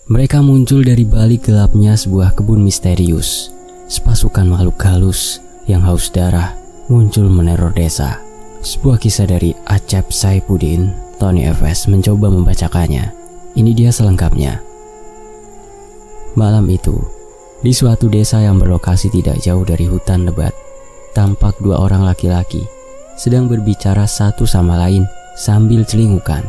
Mereka muncul dari balik gelapnya sebuah kebun misterius. Sepasukan makhluk halus yang haus darah muncul meneror desa. Sebuah kisah dari Acep Saifuddin. Tony FS mencoba membacakannya. Ini dia selengkapnya. Malam itu, di suatu desa yang berlokasi tidak jauh dari hutan lebat, tampak dua orang laki-laki sedang berbicara satu sama lain sambil celingukan.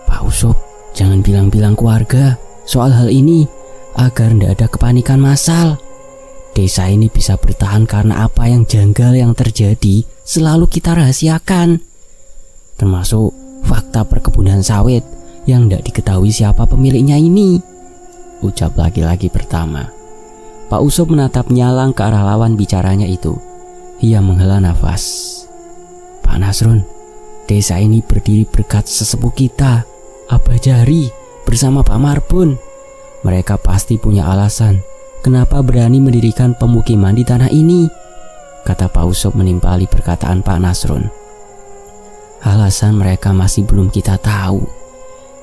"Pak Usop, jangan bilang-bilang keluarga soal hal ini agar tidak ada kepanikan massal. Desa ini bisa bertahan karena apa yang janggal yang terjadi selalu kita rahasiakan. Termasuk fakta perkebunan sawit yang tidak diketahui siapa pemiliknya ini," ucap laki-laki pertama. Pak Usop menatap nyalang ke arah lawan bicaranya itu. Ia menghela nafas. "Pak Nasrun, desa ini berdiri berkat sesepuh kita, Abah Jari, bersama Pak Marbun. Mereka pasti punya alasan kenapa berani mendirikan pemukiman di tanah ini," kata Pak Usop menimpali perkataan Pak Nasrun. "Alasan mereka masih belum kita tahu.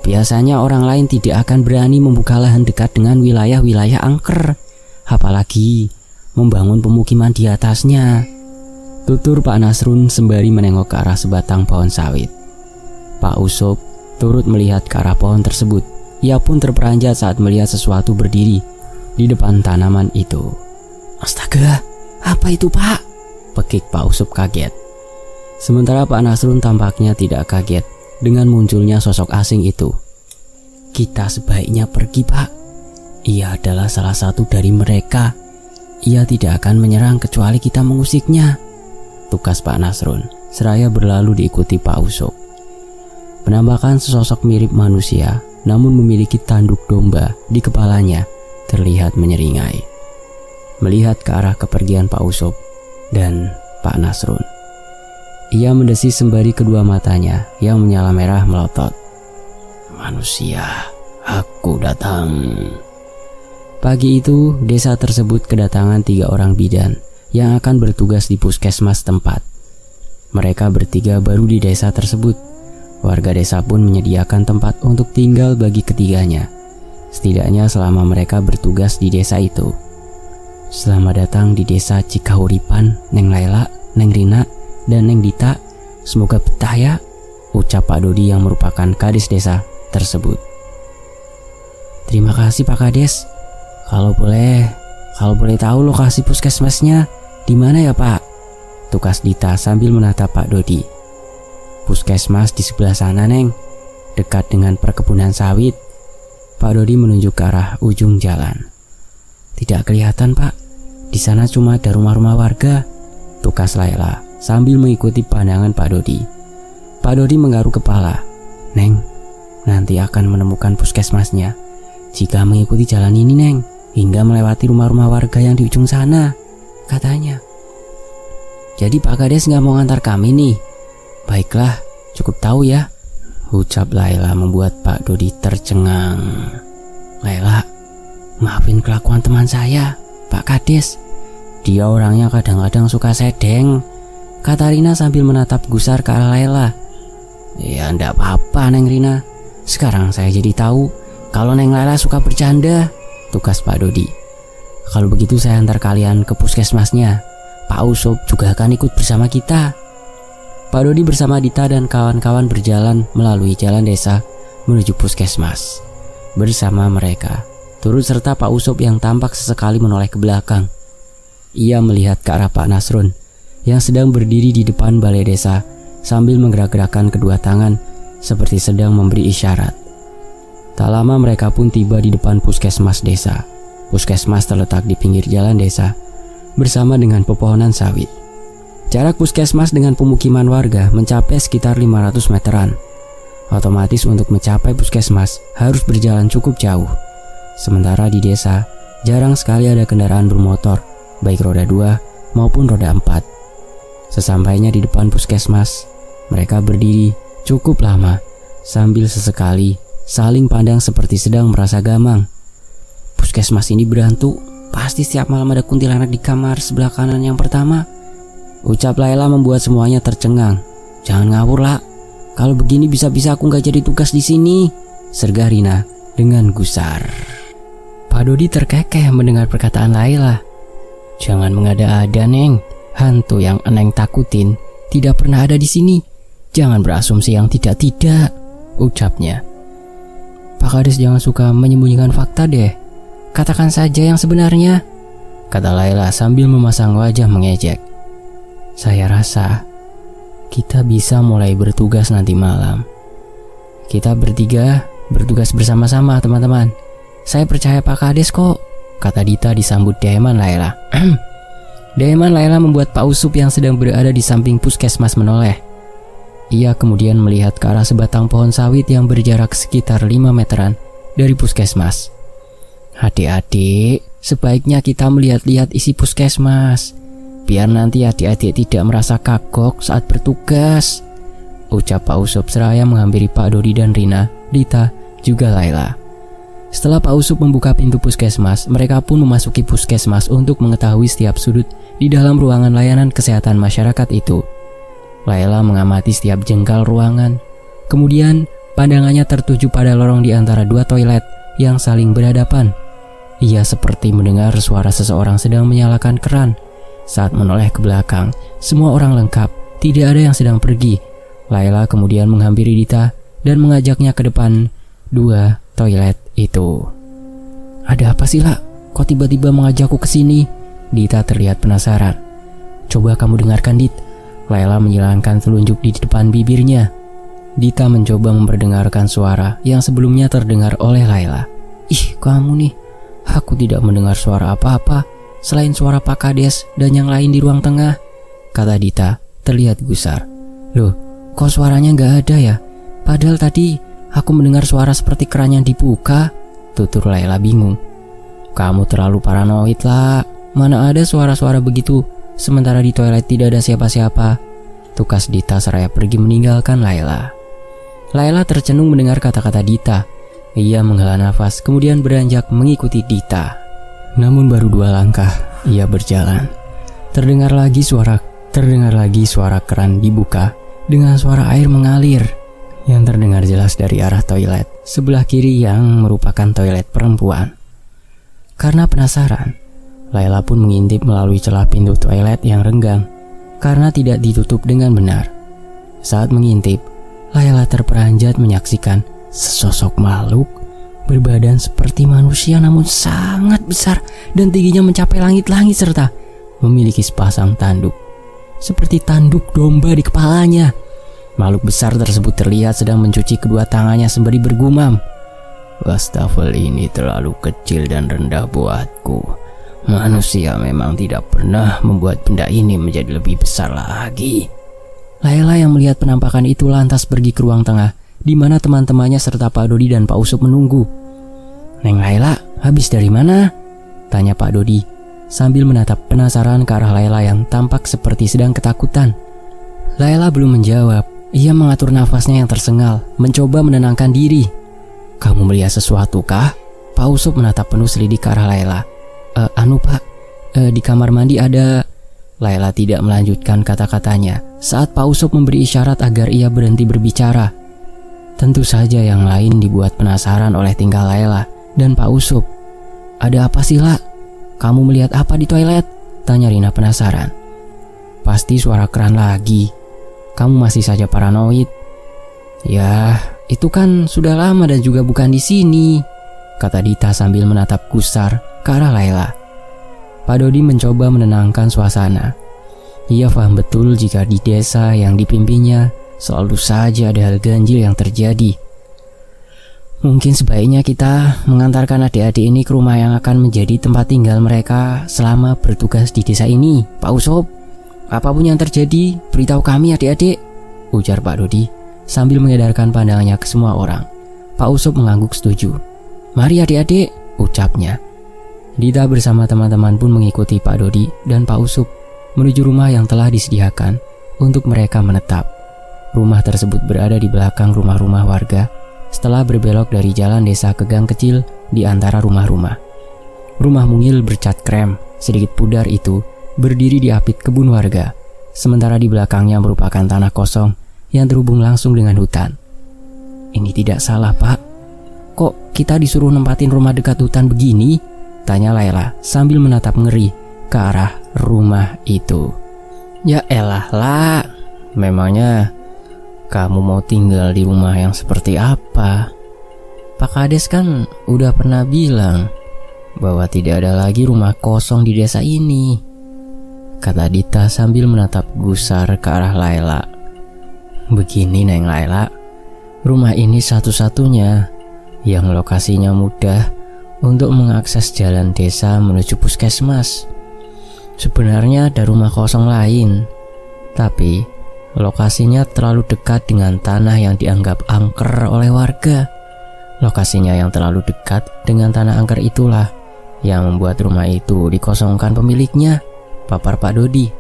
Biasanya orang lain tidak akan berani membuka lahan dekat dengan wilayah-wilayah angker, apalagi membangun pemukiman di atasnya," tutur Pak Nasrun sembari menengok ke arah sebatang pohon sawit. Pak Usop turut melihat ke arah pohon tersebut. Ia pun terperanjat saat melihat sesuatu berdiri di depan tanaman itu. "Astaga, apa itu, Pak?" pekik Pak Usop kaget. Sementara Pak Nasrun tampaknya tidak kaget dengan munculnya sosok asing itu. "Kita sebaiknya pergi, Pak. Ia adalah salah satu dari mereka. Ia tidak akan menyerang kecuali kita mengusiknya," tukas Pak Nasrun seraya berlalu diikuti Pak Usop. Penampakan sesosok mirip manusia namun memiliki tanduk domba di kepalanya terlihat menyeringai. Melihat ke arah kepergian Pak Usop dan Pak Nasrun, ia mendesis sembari kedua matanya yang menyala merah melotot. "Manusia, aku datang." Pagi itu, desa tersebut kedatangan 3 orang bidan yang akan bertugas di puskesmas tempat. Mereka bertiga baru di desa tersebut. Warga desa pun menyediakan tempat untuk tinggal bagi ketiganya, setidaknya selama mereka bertugas di desa itu. "Selamat datang di desa Cikahuripan, Neng Laila, Neng Rina, dan Neng Dita. Semoga betah ya," ucap Pak Dodi yang merupakan kades desa tersebut. "Terima kasih Pak Kades. Kalau boleh tahu lokasi puskesmasnya di mana ya Pak?" tukas Dita sambil menatap Pak Dodi. "Puskesmas di sebelah sana, Neng, dekat dengan perkebunan sawit." Pak Dodi menunjuk ke arah ujung jalan. "Tidak kelihatan, Pak. Di sana cuma ada rumah-rumah warga," tukas Laila sambil mengikuti pandangan Pak Dodi. Pak Dodi menggaruk kepala. "Neng, nanti akan menemukan puskesmasnya jika mengikuti jalan ini, Neng, hingga melewati rumah-rumah warga yang di ujung sana," katanya. "Jadi Pak Kades nggak mau ngantar kami nih?" "Baiklah, cukup tahu ya," ucap Laila membuat Pak Dodi tercengang. "Laila, maafin kelakuan teman saya, Pak Kades. Dia orangnya kadang-kadang suka sedeng," kata Rina sambil menatap gusar ke arah Laila. "Ya ndak apa-apa Neng Rina. Sekarang saya jadi tahu kalau Neng Laila suka bercanda," tukas Pak Dodi. "Kalau begitu saya antar kalian ke puskesmasnya. Pak Usop juga akan ikut bersama kita." Pak Dodi bersama Dita dan kawan-kawan berjalan melalui jalan desa menuju puskesmas. Bersama mereka turut serta Pak Usop yang tampak sesekali menoleh ke belakang. Ia melihat ke arah Pak Nasrun yang sedang berdiri di depan balai desa sambil menggerak-gerakkan kedua tangan seperti sedang memberi isyarat. Tak lama mereka pun tiba di depan puskesmas desa. Puskesmas terletak di pinggir jalan desa bersama dengan pepohonan sawit. Jarak puskesmas dengan pemukiman warga mencapai sekitar 500 meteran. Otomatis untuk mencapai puskesmas harus berjalan cukup jauh. Sementara di desa, jarang sekali ada kendaraan bermotor, baik roda 2 maupun roda 4. Sesampainya di depan puskesmas, mereka berdiri cukup lama sambil sesekali saling pandang seperti sedang merasa gamang. "Puskesmas ini berhantu, pasti setiap malam ada kuntilanak di kamar sebelah kanan yang pertama," ucap Laila membuat semuanya tercengang. "Jangan ngawur lah, kalau begini bisa-bisa aku nggak jadi tugas di sini," sergah Rina dengan gusar. Pak Dodi terkekeh mendengar perkataan Laila. "Jangan mengada-ada, Neng. Hantu yang Neng takutin tidak pernah ada di sini. Jangan berasumsi yang tidak-tidak," ucapnya. "Pak Kades jangan suka menyembunyikan fakta deh. Katakan saja yang sebenarnya," kata Laila sambil memasang wajah mengejek. "Saya rasa kita bisa mulai bertugas nanti malam. Kita bertiga bertugas bersama-sama, teman-teman. Saya percaya Pak Kades kok," kata Dita disambut Daiman Laila. Daiman Laila membuat Pak Usup yang sedang berada di samping puskesmas menoleh. Ia kemudian melihat ke arah sebatang pohon sawit yang berjarak sekitar 5 meteran dari puskesmas. "Adik-adik, sebaiknya kita melihat-lihat isi puskesmas, biar nanti adik-adik tidak merasa kagok saat bertugas," ucap Pak Usup seraya menghampiri Pak Dodi dan Rina, Dita, juga Laila. Setelah Pak Usup membuka pintu puskesmas, mereka pun memasuki puskesmas untuk mengetahui setiap sudut di dalam ruangan layanan kesehatan masyarakat itu. Laila mengamati setiap jengkal ruangan. Kemudian pandangannya tertuju pada lorong di antara dua toilet yang saling berhadapan. Ia seperti mendengar suara seseorang sedang menyalakan keran. Saat menoleh ke belakang, semua orang lengkap, tidak ada yang sedang pergi. Laila kemudian menghampiri Dita dan mengajaknya ke depan dua toilet itu. "Ada apa sih, La? Kok tiba-tiba mengajakku ke sini?" Dita terlihat penasaran. "Coba kamu dengarkan, Dit." Laila menyilangkan telunjuk di depan bibirnya. Dita mencoba memperdengarkan suara yang sebelumnya terdengar oleh Laila. "Ih, kamu nih. Aku tidak mendengar suara apa-apa selain suara Pak Kades dan yang lain di ruang tengah," kata Dita terlihat gusar. "Loh, kok suaranya nggak ada ya? Padahal tadi aku mendengar suara seperti keran yang dibuka," tutur Laila bingung. "Kamu terlalu paranoid, lah. Mana ada suara-suara begitu, sementara di toilet tidak ada siapa-siapa," tukas Dita seraya pergi meninggalkan Laila. Laila tercenung mendengar kata-kata Dita. Ia menghela nafas kemudian beranjak mengikuti Dita. Namun baru 2 langkah ia berjalan, terdengar lagi suara keran dibuka dengan suara air mengalir yang terdengar jelas dari arah toilet sebelah kiri yang merupakan toilet perempuan. Karena penasaran, Laila pun mengintip melalui celah pintu toilet yang renggang karena tidak ditutup dengan benar. Saat mengintip, Laila terperanjat menyaksikan sesosok makhluk berbadan seperti manusia namun sangat besar dan tingginya mencapai langit-langit serta memiliki sepasang tanduk seperti tanduk domba di kepalanya. Makhluk besar tersebut terlihat sedang mencuci kedua tangannya sembari bergumam, "Wastafel ini terlalu kecil dan rendah buatku. Manusia memang tidak pernah membuat benda ini menjadi lebih besar lagi." Laila yang melihat penampakan itu lantas pergi ke ruang tengah di mana teman-temannya serta Pak Dodi dan Pak Usup menunggu. "Neng Laila, habis dari mana?" tanya Pak Dodi sambil menatap penasaran ke arah Laila yang tampak seperti sedang ketakutan. Laila belum menjawab. Ia mengatur nafasnya yang tersengal, mencoba menenangkan diri. "Kamu melihat sesuatu kah?" Pak Usup menatap penuh selidik ke arah Laila. Pak, di kamar mandi ada..." Laila tidak melanjutkan kata-katanya saat Pak Usup memberi isyarat agar ia berhenti berbicara. Tentu saja yang lain dibuat penasaran oleh tingkah Laila dan Pak Usup. "Ada apa sih, La? Kamu melihat apa di toilet?" tanya Rina penasaran. "Pasti suara keran lagi. Kamu masih saja paranoid." "Ya, itu kan sudah lama dan juga bukan di sini," kata Dita sambil menatap gusar ke arah Laila. Pak Dodi mencoba menenangkan suasana. Ia paham betul jika di desa yang dipimpinnya selalu saja ada hal ganjil yang terjadi. "Mungkin sebaiknya kita mengantarkan adik-adik ini ke rumah yang akan menjadi tempat tinggal mereka selama bertugas di desa ini, Pak Usup. Apapun yang terjadi, beritahu kami adik-adik," ujar Pak Dodi sambil mengedarkan pandangannya ke semua orang. Pak Usup mengangguk setuju. "Mari adik-adik," ucapnya. Dita bersama teman-teman pun mengikuti Pak Dodi dan Pak Usup menuju rumah yang telah disediakan untuk mereka menetap. Rumah tersebut berada di belakang rumah-rumah warga setelah berbelok dari jalan desa ke gang kecil di antara rumah-rumah. Rumah mungil bercat krem sedikit pudar itu berdiri di apit kebun warga, sementara di belakangnya merupakan tanah kosong yang terhubung langsung dengan hutan. "Ini tidak salah, Pak. Kok kita disuruh nempatin rumah dekat hutan begini? Tanya Laila sambil menatap ngeri ke arah rumah itu. Ya elah lah, memangnya kamu mau tinggal di rumah yang seperti apa? Pak Kades kan udah pernah bilang bahwa tidak ada lagi rumah kosong di desa ini, kata Dita sambil menatap gusar ke arah Laila. Begini Neng Laila, rumah ini satu-satunya yang lokasinya mudah untuk mengakses jalan desa menuju puskesmas. Sebenarnya ada rumah kosong lain, tapi lokasinya terlalu dekat dengan tanah yang dianggap angker oleh warga. Lokasinya yang terlalu dekat dengan tanah angker itulah yang membuat rumah itu dikosongkan pemiliknya, papar Pak Dodi.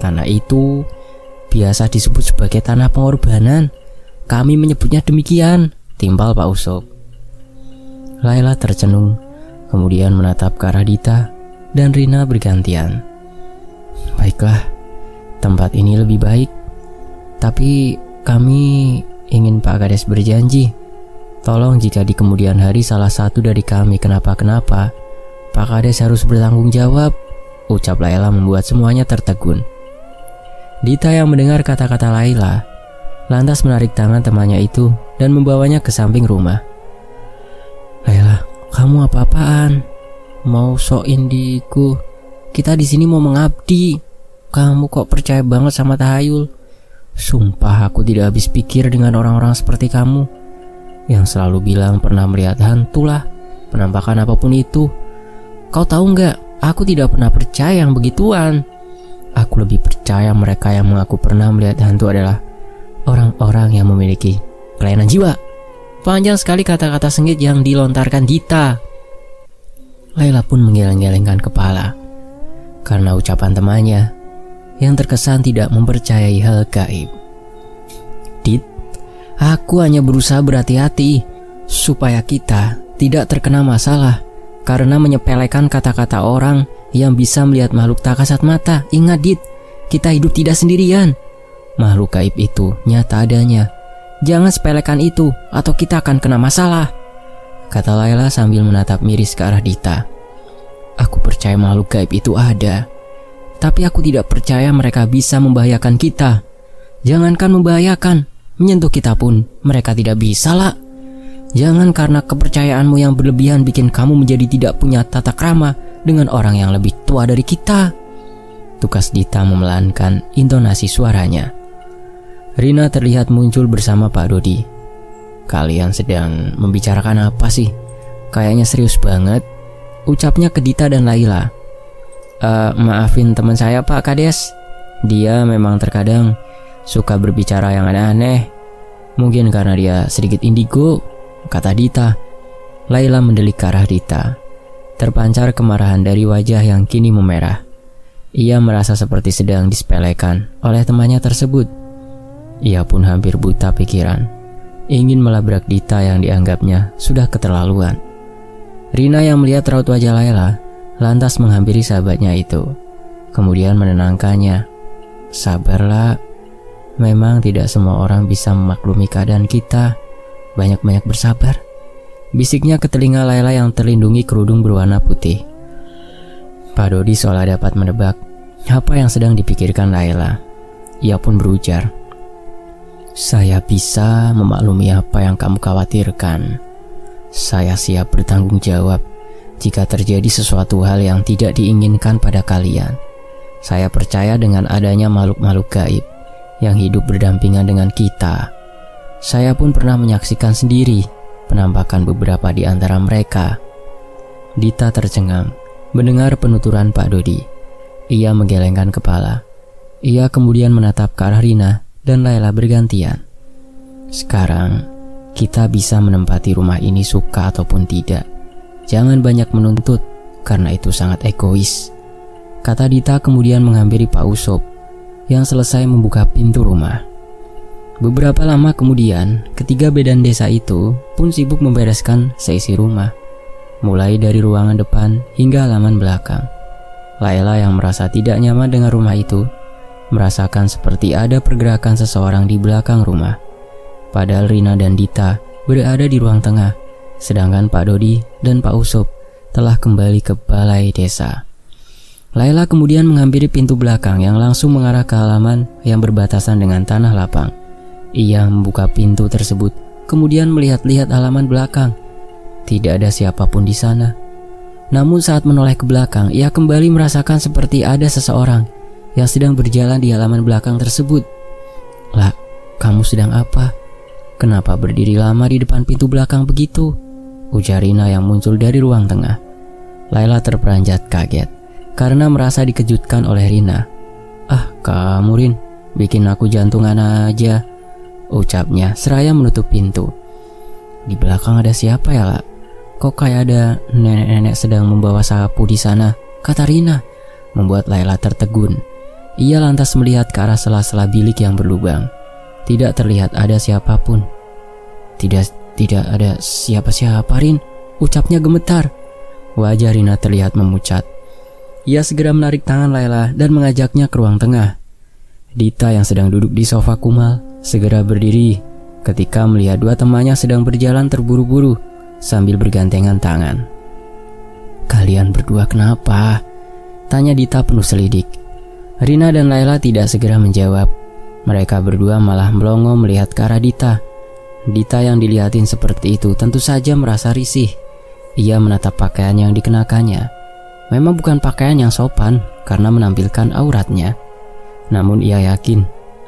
Tanah itu biasa disebut sebagai tanah pengorbanan. Kami menyebutnya demikian, timpal Pak Usop. Laila tercenung, kemudian menatap ke arah Dita dan Rina bergantian. Baiklah, tempat ini lebih baik, tapi kami ingin Pak Kades berjanji, tolong jika di kemudian hari salah satu dari kami kenapa-kenapa, Pak Kades harus bertanggung jawab, ucap Laila membuat semuanya tertegun. Dita yang mendengar kata-kata Laila lantas menarik tangan temannya itu dan membawanya ke samping rumah. Laila, kamu apa-apaan? Mau sok indiku? Kita di sini mau mengabdi. Kamu kok percaya banget sama tahayul? Sumpah aku tidak habis pikir dengan orang-orang seperti kamu yang selalu bilang pernah melihat hantu lah, penampakan apapun itu. Kau tahu nggak? Aku tidak pernah percaya yang begituan. Aku lebih percaya mereka yang mengaku pernah melihat hantu adalah orang-orang yang memiliki kelainan jiwa. Panjang sekali kata-kata sengit yang dilontarkan Dita. Laila pun menggeleng-gelengkan kepala karena ucapan temannya yang terkesan tidak mempercayai hal gaib. Dit, aku hanya berusaha berhati-hati supaya kita tidak terkena masalah karena menyepelekan kata-kata orang yang bisa melihat makhluk tak kasat mata. Ingat Dit, kita hidup tidak sendirian. Makhluk gaib itu nyata adanya. Jangan sepelekan itu atau kita akan kena masalah, kata Laila sambil menatap miris ke arah Dita. Aku percaya makhluk gaib itu ada, tapi aku tidak percaya mereka bisa membahayakan kita. Jangankan membahayakan, menyentuh kita pun mereka tidak bisa lah. Jangan karena kepercayaanmu yang berlebihan bikin kamu menjadi tidak punya tata krama dengan orang yang lebih tua dari kita. Tukas Dita memelankan intonasi suaranya. Rina terlihat muncul bersama Pak Dodi. Kalian sedang membicarakan apa sih? Kayaknya serius banget, ucapnya ke Dita dan Laila. Maafin teman saya Pak Kades, dia memang terkadang suka berbicara yang aneh-aneh. Mungkin karena dia sedikit indigo, kata Dita. Laila mendelik ke arah Dita. Terpancar kemarahan dari wajah yang kini memerah. Ia merasa seperti sedang disepelekan oleh temannya tersebut. Ia pun hampir buta pikiran, ingin melabrak Dita yang dianggapnya sudah keterlaluan. Rina yang melihat raut wajah Laila lantas menghampiri sahabatnya itu, kemudian menenangkannya. Sabarlah, memang tidak semua orang bisa memaklumi keadaan kita. Banyak-banyak bersabar, bisiknya ke telinga Laila yang terlindungi kerudung berwarna putih. Pak Dodi seolah dapat menebak apa yang sedang dipikirkan Laila. Ia pun berujar, saya bisa memaklumi apa yang kamu khawatirkan. Saya siap bertanggung jawab jika terjadi sesuatu hal yang tidak diinginkan pada kalian. Saya percaya dengan adanya makhluk-makhluk gaib yang hidup berdampingan dengan kita. Saya pun pernah menyaksikan sendiri penampakan beberapa di antara mereka. Dita tercengang mendengar penuturan Pak Dodi. Ia menggelengkan kepala. Ia kemudian menatap ke arah Rina dan Laila bergantian. Sekarang kita bisa menempati rumah ini suka ataupun tidak. Jangan banyak menuntut, karena itu sangat egois, kata Dita kemudian menghampiri Pak Usop yang selesai membuka pintu rumah. Beberapa lama kemudian, ketiga bedan desa itu pun sibuk membereskan seisi rumah, mulai dari ruangan depan hingga halaman belakang. Laila yang merasa tidak nyaman dengan rumah itu merasakan seperti ada pergerakan seseorang di belakang rumah. Padahal Rina dan Dita berada di ruang tengah sedangkan Pak Dodi dan Pak Usup telah kembali ke balai desa. Laila kemudian menghampiri pintu belakang yang langsung mengarah ke halaman yang berbatasan dengan tanah lapang. Ia membuka pintu tersebut, kemudian melihat-lihat halaman belakang. Tidak ada siapapun di sana. Namun saat menoleh ke belakang, ia kembali merasakan seperti ada seseorang yang sedang berjalan di halaman belakang tersebut. "Lah, kamu sedang apa? Kenapa berdiri lama di depan pintu belakang begitu?" ujar Rina yang muncul dari ruang tengah. Laila terperanjat kaget karena merasa dikejutkan oleh Rina. "Ah, kamu Rin, bikin aku jantungan aja," ucapnya seraya menutup pintu. "Di belakang ada siapa ya, Lah? Kok kayak ada nenek-nenek sedang membawa sapu di sana?" kata Rina, membuat Laila tertegun. Ia lantas melihat ke arah sela-sela bilik yang berlubang. Tidak terlihat ada siapapun. Tidak ada siapa-siapa, Rin," ucapnya gemetar. Wajah Rina terlihat memucat. Ia segera menarik tangan Laila dan mengajaknya ke ruang tengah. Dita yang sedang duduk di sofa kumal segera berdiri ketika melihat dua temannya sedang berjalan terburu-buru sambil bergandengan tangan. "Kalian berdua kenapa?" tanya Dita penuh selidik. Rina dan Laila tidak segera menjawab. Mereka berdua malah melongo melihat ke arah Dita. Dita yang dilihatin seperti itu tentu saja merasa risih. Ia menatap pakaian yang dikenakannya. Memang bukan pakaian yang sopan karena menampilkan auratnya. Namun ia yakin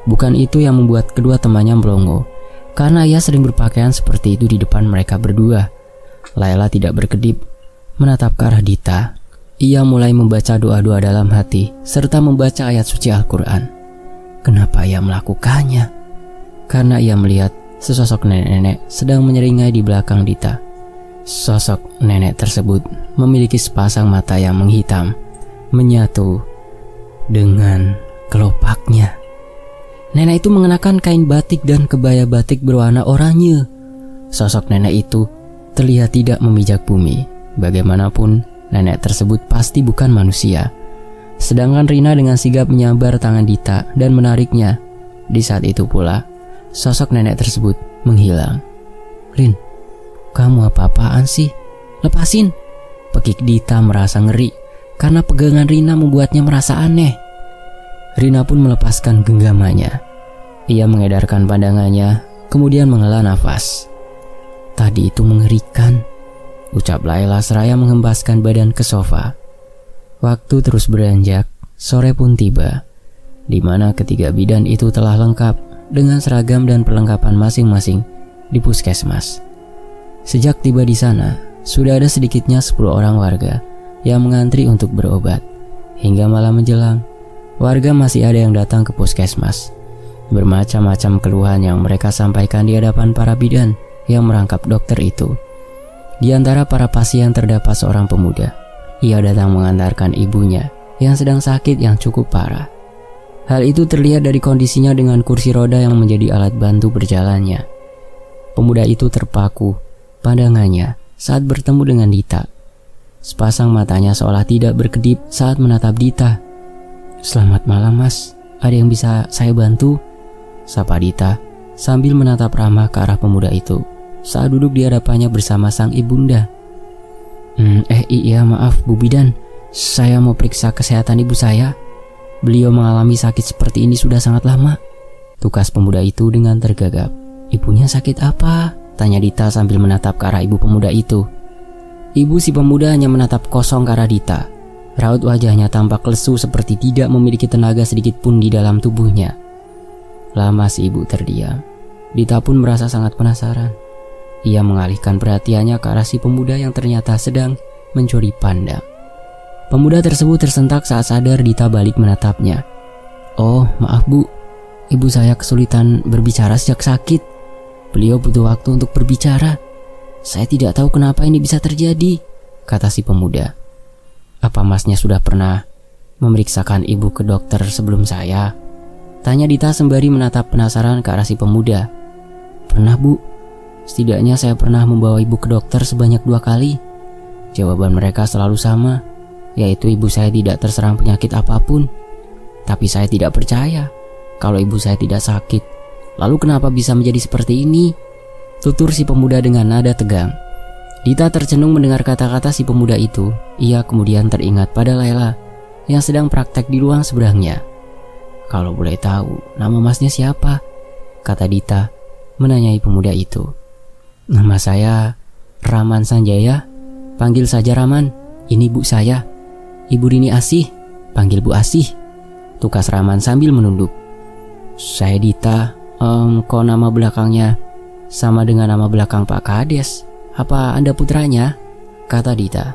bukan itu yang membuat kedua temannya melongo, karena ia sering berpakaian seperti itu di depan mereka berdua. Laila tidak berkedip, menatap ke arah Dita. Ia mulai membaca doa-doa dalam hati serta membaca ayat suci Al-Quran. Kenapa ia melakukannya? Karena ia melihat sesosok nenek-nenek sedang menyeringai di belakang Dita. Sosok nenek tersebut memiliki sepasang mata yang menghitam, menyatu dengan kelopaknya. Nenek itu mengenakan kain batik dan kebaya batik berwarna oranye. Sosok nenek itu terlihat tidak memijak bumi. Bagaimanapun, nenek tersebut pasti bukan manusia. Sedangkan Rina dengan sigap menyambar tangan Dita dan menariknya. Di saat itu pula, sosok nenek tersebut menghilang. "Rin, kamu apa-apaan sih? Lepasin!" pekik Dita merasa ngeri karena pegangan Rina membuatnya merasa aneh. Rina pun melepaskan genggamannya. Ia mengedarkan pandangannya, kemudian menghela nafas. "Tadi itu mengerikan," ucap Laila seraya menghempaskan badan ke sofa. Waktu terus beranjak, sore pun tiba, di mana ketiga bidan itu telah lengkap dengan seragam dan perlengkapan masing-masing di puskesmas. Sejak tiba di sana, sudah ada sedikitnya 10 orang warga yang mengantri untuk berobat. Hingga malam menjelang, warga masih ada yang datang ke puskesmas. Bermacam-macam keluhan yang mereka sampaikan di hadapan para bidan yang merangkap dokter itu. Di antara para pasien terdapat seorang pemuda. Ia datang mengantarkan ibunya yang sedang sakit yang cukup parah. Hal itu terlihat dari kondisinya dengan kursi roda yang menjadi alat bantu berjalannya. Pemuda itu terpaku pandangannya saat bertemu dengan Dita. Sepasang matanya seolah tidak berkedip saat menatap Dita. "Selamat malam, Mas. Ada yang bisa saya bantu?" sapa Dita sambil menatap ramah ke arah pemuda itu saat duduk di hadapannya bersama sang ibunda. Iya maaf Bu Bidan, saya mau periksa kesehatan ibu saya. Beliau mengalami sakit seperti ini sudah sangat lama," tukas pemuda itu dengan tergagap. "Ibunya sakit apa?" tanya Dita sambil menatap ke arah ibu pemuda itu. Ibu si pemuda hanya menatap kosong ke arah Dita. Raut wajahnya tampak lesu seperti tidak memiliki tenaga sedikit pun di dalam tubuhnya. Lama si ibu terdiam. Dita pun merasa sangat penasaran. Ia mengalihkan perhatiannya ke arah si pemuda yang ternyata sedang mencuri pandang. Pemuda tersebut tersentak saat sadar Dita balik menatapnya. "Oh, maaf Bu. Ibu saya kesulitan berbicara sejak sakit. Beliau butuh waktu untuk berbicara. Saya tidak tahu kenapa ini bisa terjadi," kata si pemuda. "Apa Masnya sudah pernah memeriksakan ibu ke dokter sebelum saya?" tanya Dita sembari menatap penasaran ke arah si pemuda. "Pernah Bu. Setidaknya saya pernah membawa ibu ke dokter sebanyak 2 kali. Jawaban mereka selalu sama, yaitu ibu saya tidak terserang penyakit apapun. Tapi saya tidak percaya kalau ibu saya tidak sakit. Lalu kenapa bisa menjadi seperti ini?" tutur si pemuda dengan nada tegang. Dita tercenung mendengar kata-kata si pemuda itu. Ia kemudian teringat pada Laila yang sedang praktek di ruang seberangnya. "Kalau boleh tahu, nama masnya siapa?" kata Dita menanyai pemuda itu. "Nama saya Raman Sanjaya. Panggil saja Raman. Ini bu saya, Ibu Rini Asih. Panggil Bu Asih," tukas Raman sambil menunduk. "Saya Dita. Kok nama belakangnya sama dengan nama belakang Pak Kades? Apa Anda putranya?" kata Dita.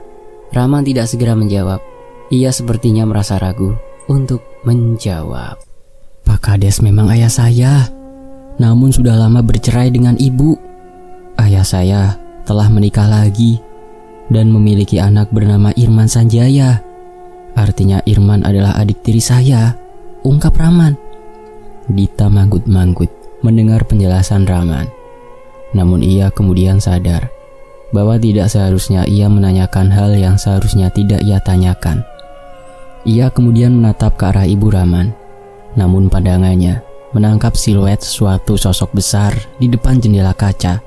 Raman tidak segera menjawab. Ia sepertinya merasa ragu untuk menjawab. "Pak Kades memang ayah saya, namun sudah lama bercerai dengan ibu. Ayah saya telah menikah lagi dan memiliki anak bernama Irman Sanjaya. Artinya Irman adalah adik tiri saya," ungkap Raman. Dita manggut-manggut mendengar penjelasan Raman. Namun ia kemudian sadar bahwa tidak seharusnya ia menanyakan hal yang seharusnya tidak ia tanyakan. Ia kemudian menatap ke arah ibu Raman. Namun pandangannya menangkap siluet suatu sosok besar di depan jendela kaca.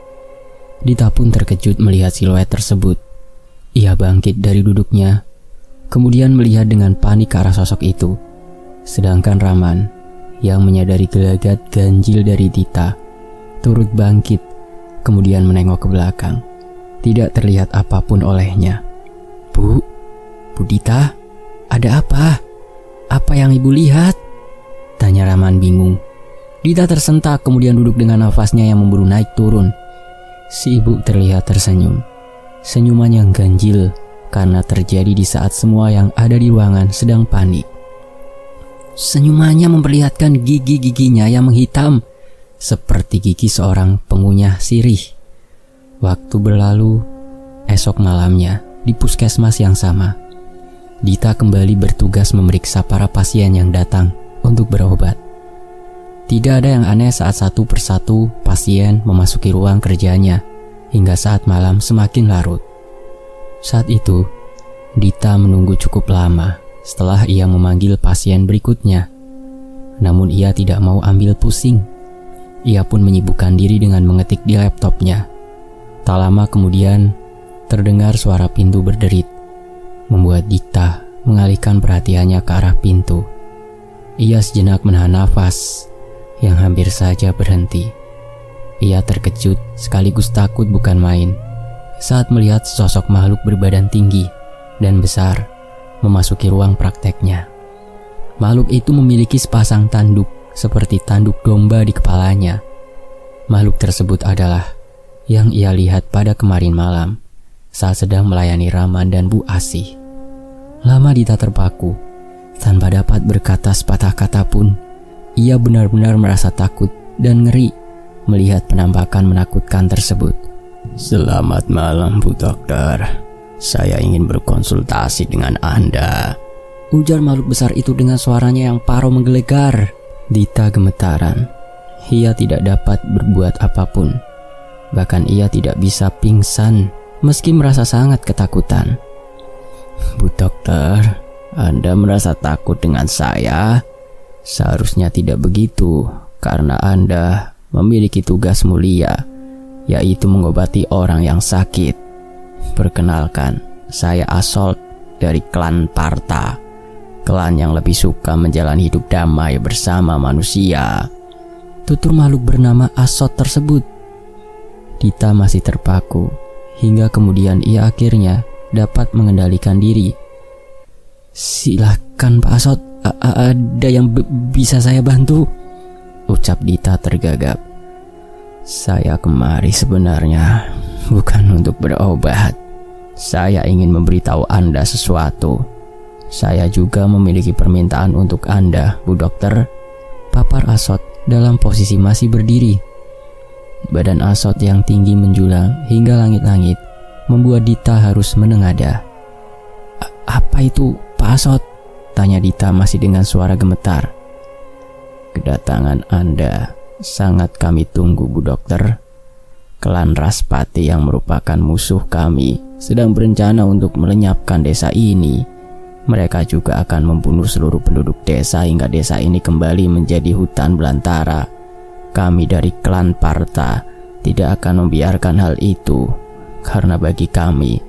Dita pun terkejut melihat siluet tersebut. Ia bangkit dari duduknya, kemudian melihat dengan panik ke arah sosok itu. Sedangkan Raman yang menyadari gelagat ganjil dari Dita turut bangkit, kemudian menengok ke belakang. Tidak terlihat apapun olehnya. Bu Dita, ada apa? Apa yang ibu lihat?" tanya Raman bingung. Dita tersentak kemudian duduk dengan nafasnya yang memburu naik turun. Si ibu terlihat tersenyum. Senyuman yang ganjil karena terjadi di saat semua yang ada di ruangan sedang panik. Senyumannya memperlihatkan gigi-giginya yang menghitam seperti gigi seorang pengunyah sirih. Waktu berlalu, esok malamnya di puskesmas yang sama, Dita kembali bertugas memeriksa para pasien yang datang untuk berobat. Tidak ada yang aneh saat satu persatu pasien memasuki ruang kerjanya hingga saat malam semakin larut. Saat itu, Dita menunggu cukup lama setelah ia memanggil pasien berikutnya. Namun ia tidak mau ambil pusing. Ia pun menyibukkan diri dengan mengetik di laptopnya. Tak lama kemudian, terdengar suara pintu berderit, membuat Dita mengalihkan perhatiannya ke arah pintu. Ia sejenak menahan nafas yang hampir saja berhenti. Ia terkejut sekaligus takut bukan main saat melihat sosok makhluk berbadan tinggi dan besar memasuki ruang prakteknya. Makhluk itu memiliki sepasang tanduk seperti tanduk domba di kepalanya. Makhluk tersebut adalah yang ia lihat pada kemarin malam saat sedang melayani Raman dan Bu Asih. Lama Dita terpaku, tanpa dapat berkata sepatah kata pun. Ia benar-benar merasa takut dan ngeri melihat penampakan menakutkan tersebut. "Selamat malam Bu Dokter, saya ingin berkonsultasi dengan Anda," ujar makhluk besar itu dengan suaranya yang paruh menggelegar. Dita gemetaran. Ia tidak dapat berbuat apapun. Bahkan ia tidak bisa pingsan meski merasa sangat ketakutan. "Bu Dokter, Anda merasa takut dengan saya? Seharusnya tidak begitu, karena Anda memiliki tugas mulia, yaitu mengobati orang yang sakit. Perkenalkan, saya Assault dari klan Parta, klan yang lebih suka menjalani hidup damai bersama manusia," tutur makhluk bernama Assault tersebut. Dita masih terpaku, hingga kemudian ia akhirnya dapat mengendalikan diri. "Silakan Pak Assault, ada yang bisa saya bantu?" ucap Dita tergagap. "Saya kemari sebenarnya bukan untuk berobat. Saya ingin memberitahu Anda sesuatu. Saya juga memiliki permintaan untuk Anda, Bu Dokter," papar Assault dalam posisi masih berdiri. Badan Assault yang tinggi menjulang hingga langit-langit membuat Dita harus menengadah. "Apa itu Pak Assault?" tanya Dita masih dengan suara gemetar. "Kedatangan Anda sangat kami tunggu, Bu Dokter. Klan Raspati yang merupakan musuh kami sedang berencana untuk melenyapkan desa ini. Mereka juga akan membunuh seluruh penduduk desa hingga desa ini kembali menjadi hutan belantara. Kami dari klan Parta tidak akan membiarkan hal itu," Karena bagi kami,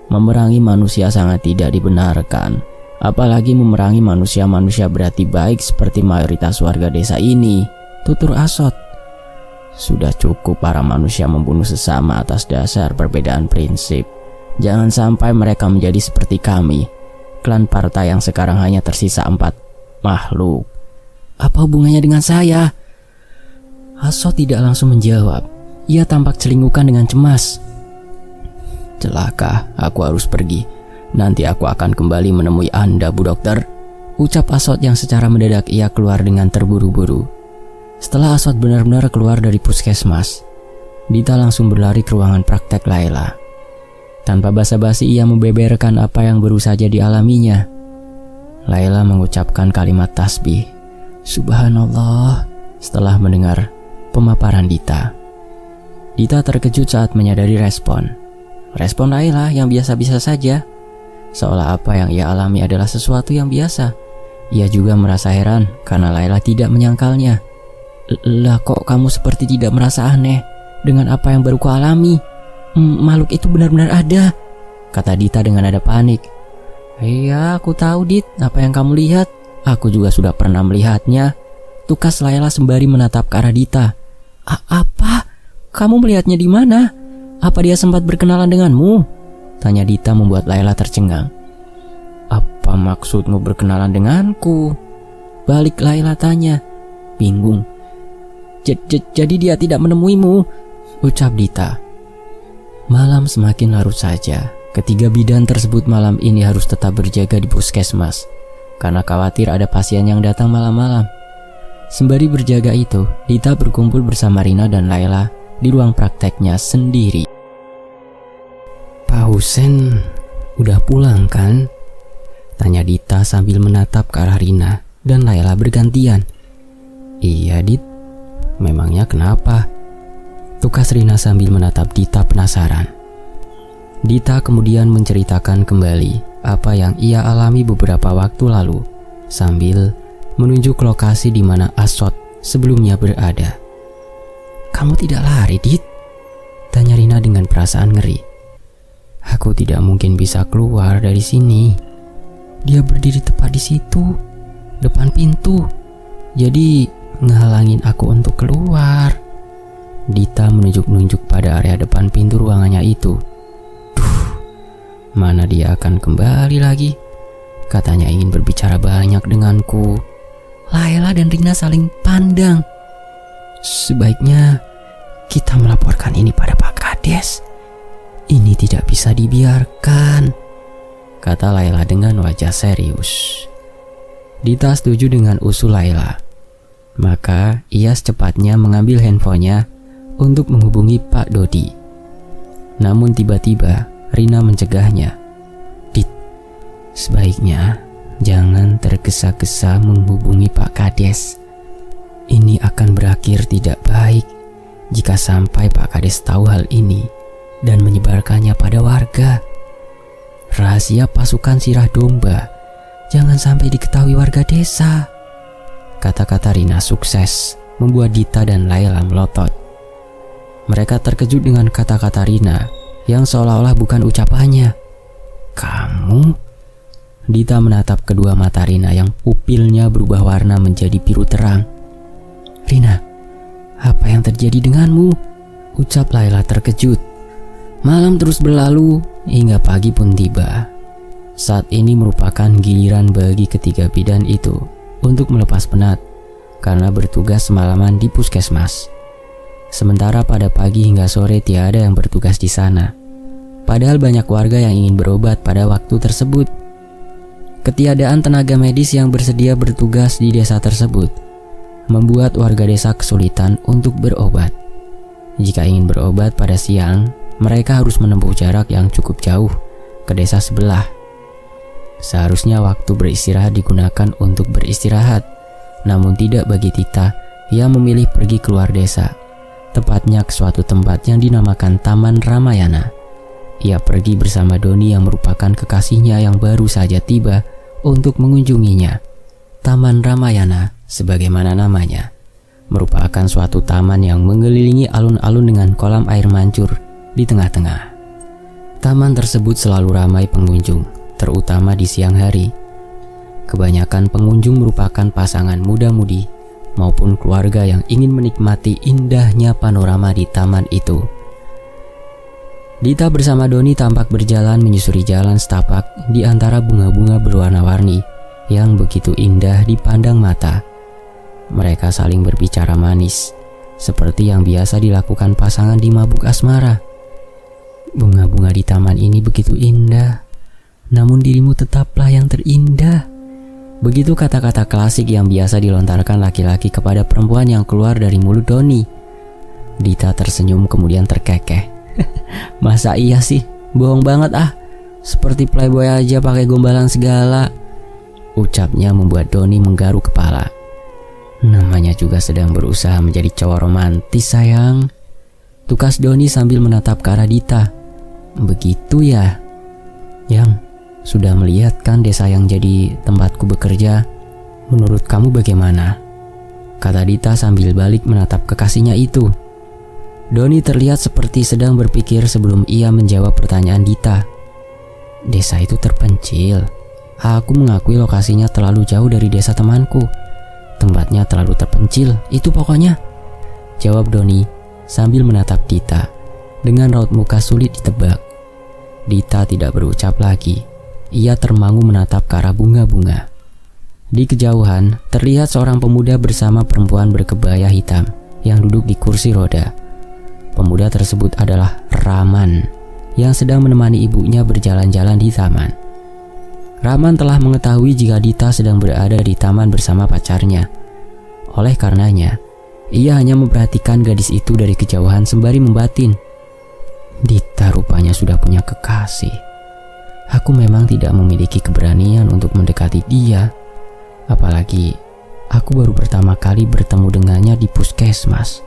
memerangi manusia sangat tidak dibenarkan. Apalagi memerangi manusia-manusia berhati baik seperti mayoritas warga desa ini, tutur Asot. Sudah cukup para manusia membunuh sesama atas dasar perbedaan prinsip. Jangan sampai mereka menjadi seperti kami, klan partai yang sekarang hanya tersisa 4 makhluk. Apa hubungannya dengan saya? Asot tidak langsung menjawab. Ia tampak celingukan dengan cemas. Celaka, aku harus pergi. Nanti aku akan kembali menemui Anda, Bu Dokter, ucap Asot yang secara mendadak ia keluar dengan terburu-buru. Setelah Asot benar-benar keluar dari puskesmas, Dita langsung berlari ke ruangan praktek Laila. Tanpa basa-basi ia membeberkan apa yang baru saja dialaminya. Laila mengucapkan kalimat tasbih, Subhanallah, setelah mendengar pemaparan Dita. Dita terkejut saat menyadari respon Laila yang biasa-biasa saja, seolah apa yang ia alami adalah sesuatu yang biasa. Ia juga merasa heran karena Laila tidak menyangkalnya. Lah kok kamu seperti tidak merasa aneh dengan apa yang baru ku alami? Makhluk itu benar-benar ada, kata Dita dengan nada panik. Iya, aku tahu Dit, apa yang kamu lihat. Aku juga sudah pernah melihatnya, tukas Laila sembari menatap ke arah Dita. Apa? Kamu melihatnya di mana? Apa dia sempat berkenalan denganmu? Tanya Dita membuat Laila tercengang. Apa maksudmu berkenalan denganku? Balik Laila tanya, bingung. Jadi dia tidak menemuimu, ucap Dita. Malam semakin larut saja. Ketiga bidan tersebut malam ini harus tetap berjaga di puskesmas karena khawatir ada pasien yang datang malam-malam. Sembari berjaga itu, Dita berkumpul bersama Rina dan Laila di ruang prakteknya sendiri. Pak Husen udah pulang kan? Tanya Dita sambil menatap ke arah Rina dan Laila bergantian. Iya Dit, memangnya kenapa? Tukas Rina sambil menatap Dita penasaran. Dita kemudian menceritakan kembali apa yang ia alami beberapa waktu lalu sambil menunjuk lokasi di mana Asot sebelumnya berada. Kamu tidak lari, Dit? Tanya Rina dengan perasaan ngeri. Aku tidak mungkin bisa keluar dari sini. Dia berdiri tepat di situ, depan pintu. Jadi ngehalangin aku untuk keluar. Dita menunjuk-nunjuk pada area depan pintu ruangannya itu. Mana dia akan kembali lagi? Katanya ingin berbicara banyak denganku. Laila dan Rina saling pandang. Sebaiknya kita melaporkan ini pada Pak Kades. Ini tidak bisa dibiarkan, kata Laila dengan wajah serius. Dita setuju dengan usul Laila. Maka ia secepatnya mengambil handphonenya untuk menghubungi Pak Dodi. Namun tiba-tiba Rina mencegahnya. Dit, sebaiknya jangan tergesa-gesa menghubungi Pak Kades. Ini akan berakhir tidak baik jika sampai Pak Kades tahu hal ini dan menyebarkannya pada warga. Rahasia pasukan sirah domba jangan sampai diketahui warga desa. Kata-kata Rina sukses membuat Dita dan Laila melotot. Mereka terkejut dengan kata-kata Rina yang seolah-olah bukan ucapannya. Kamu? Dita menatap kedua mata Rina yang pupilnya berubah warna menjadi biru terang. Rina, apa yang terjadi denganmu? Ucap Laila terkejut. Malam terus berlalu hingga pagi pun tiba. Saat ini merupakan giliran bagi ketiga bidan itu untuk melepas penat karena bertugas semalaman di puskesmas. Sementara pada pagi hingga sore tiada yang bertugas di sana. Padahal banyak warga yang ingin berobat pada waktu tersebut. Ketiadaan tenaga medis yang bersedia bertugas di desa tersebut membuat warga desa kesulitan untuk berobat. Jika ingin berobat pada siang, mereka harus menempuh jarak yang cukup jauh ke desa sebelah. Seharusnya waktu beristirahat digunakan untuk beristirahat, namun tidak bagi Dita yang memilih pergi keluar desa, tepatnya ke suatu tempat yang dinamakan Taman Ramayana. Ia pergi bersama Doni yang merupakan kekasihnya yang baru saja tiba untuk mengunjunginya. Taman Ramayana, sebagaimana namanya, merupakan suatu taman yang mengelilingi alun-alun dengan kolam air mancur di tengah-tengah. Taman tersebut selalu ramai pengunjung, terutama di siang hari. Kebanyakan pengunjung merupakan pasangan muda-mudi maupun keluarga yang ingin menikmati indahnya panorama di taman itu. Dita bersama Doni tampak berjalan menyusuri jalan setapak di antara bunga-bunga berwarna-warni yang begitu indah dipandang mata. Mereka saling berbicara manis, seperti yang biasa dilakukan pasangan di mabuk asmara. Bunga-bunga di taman ini begitu indah, namun dirimu tetaplah yang terindah. Begitu kata-kata klasik yang biasa dilontarkan laki-laki kepada perempuan yang keluar dari mulut Doni. Dita tersenyum kemudian terkekeh. Masa iya sih? Bohong banget ah. Seperti playboy aja pakai gombalan segala. Ucapnya membuat Doni menggaruk kepala. Namanya juga sedang berusaha menjadi cowok romantis sayang. Tukas Doni sambil menatap ke arah Dita. Begitu ya? Yang sudah melihat kan desa yang jadi tempatku bekerja? Menurut kamu bagaimana? Kata Dita sambil balik menatap kekasihnya itu. Doni terlihat seperti sedang berpikir sebelum ia menjawab pertanyaan Dita. Desa itu terpencil. Aku mengakui lokasinya terlalu jauh dari desa temanku. Tempatnya terlalu terpencil, itu pokoknya. Jawab Doni sambil menatap Dita dengan raut muka sulit ditebak. Dita tidak berucap lagi. Ia termangu menatap ke arah bunga-bunga. Di kejauhan terlihat seorang pemuda bersama perempuan berkebaya hitam yang duduk di kursi roda. Pemuda tersebut adalah Rahman yang sedang menemani ibunya berjalan-jalan di taman. Rahman telah mengetahui jika Dita sedang berada di taman bersama pacarnya. Oleh karenanya, ia hanya memperhatikan gadis itu dari kejauhan sembari membatin. Dita rupanya sudah punya kekasih. Aku memang tidak memiliki keberanian untuk mendekati dia. Apalagi aku baru pertama kali bertemu dengannya di puskesmas.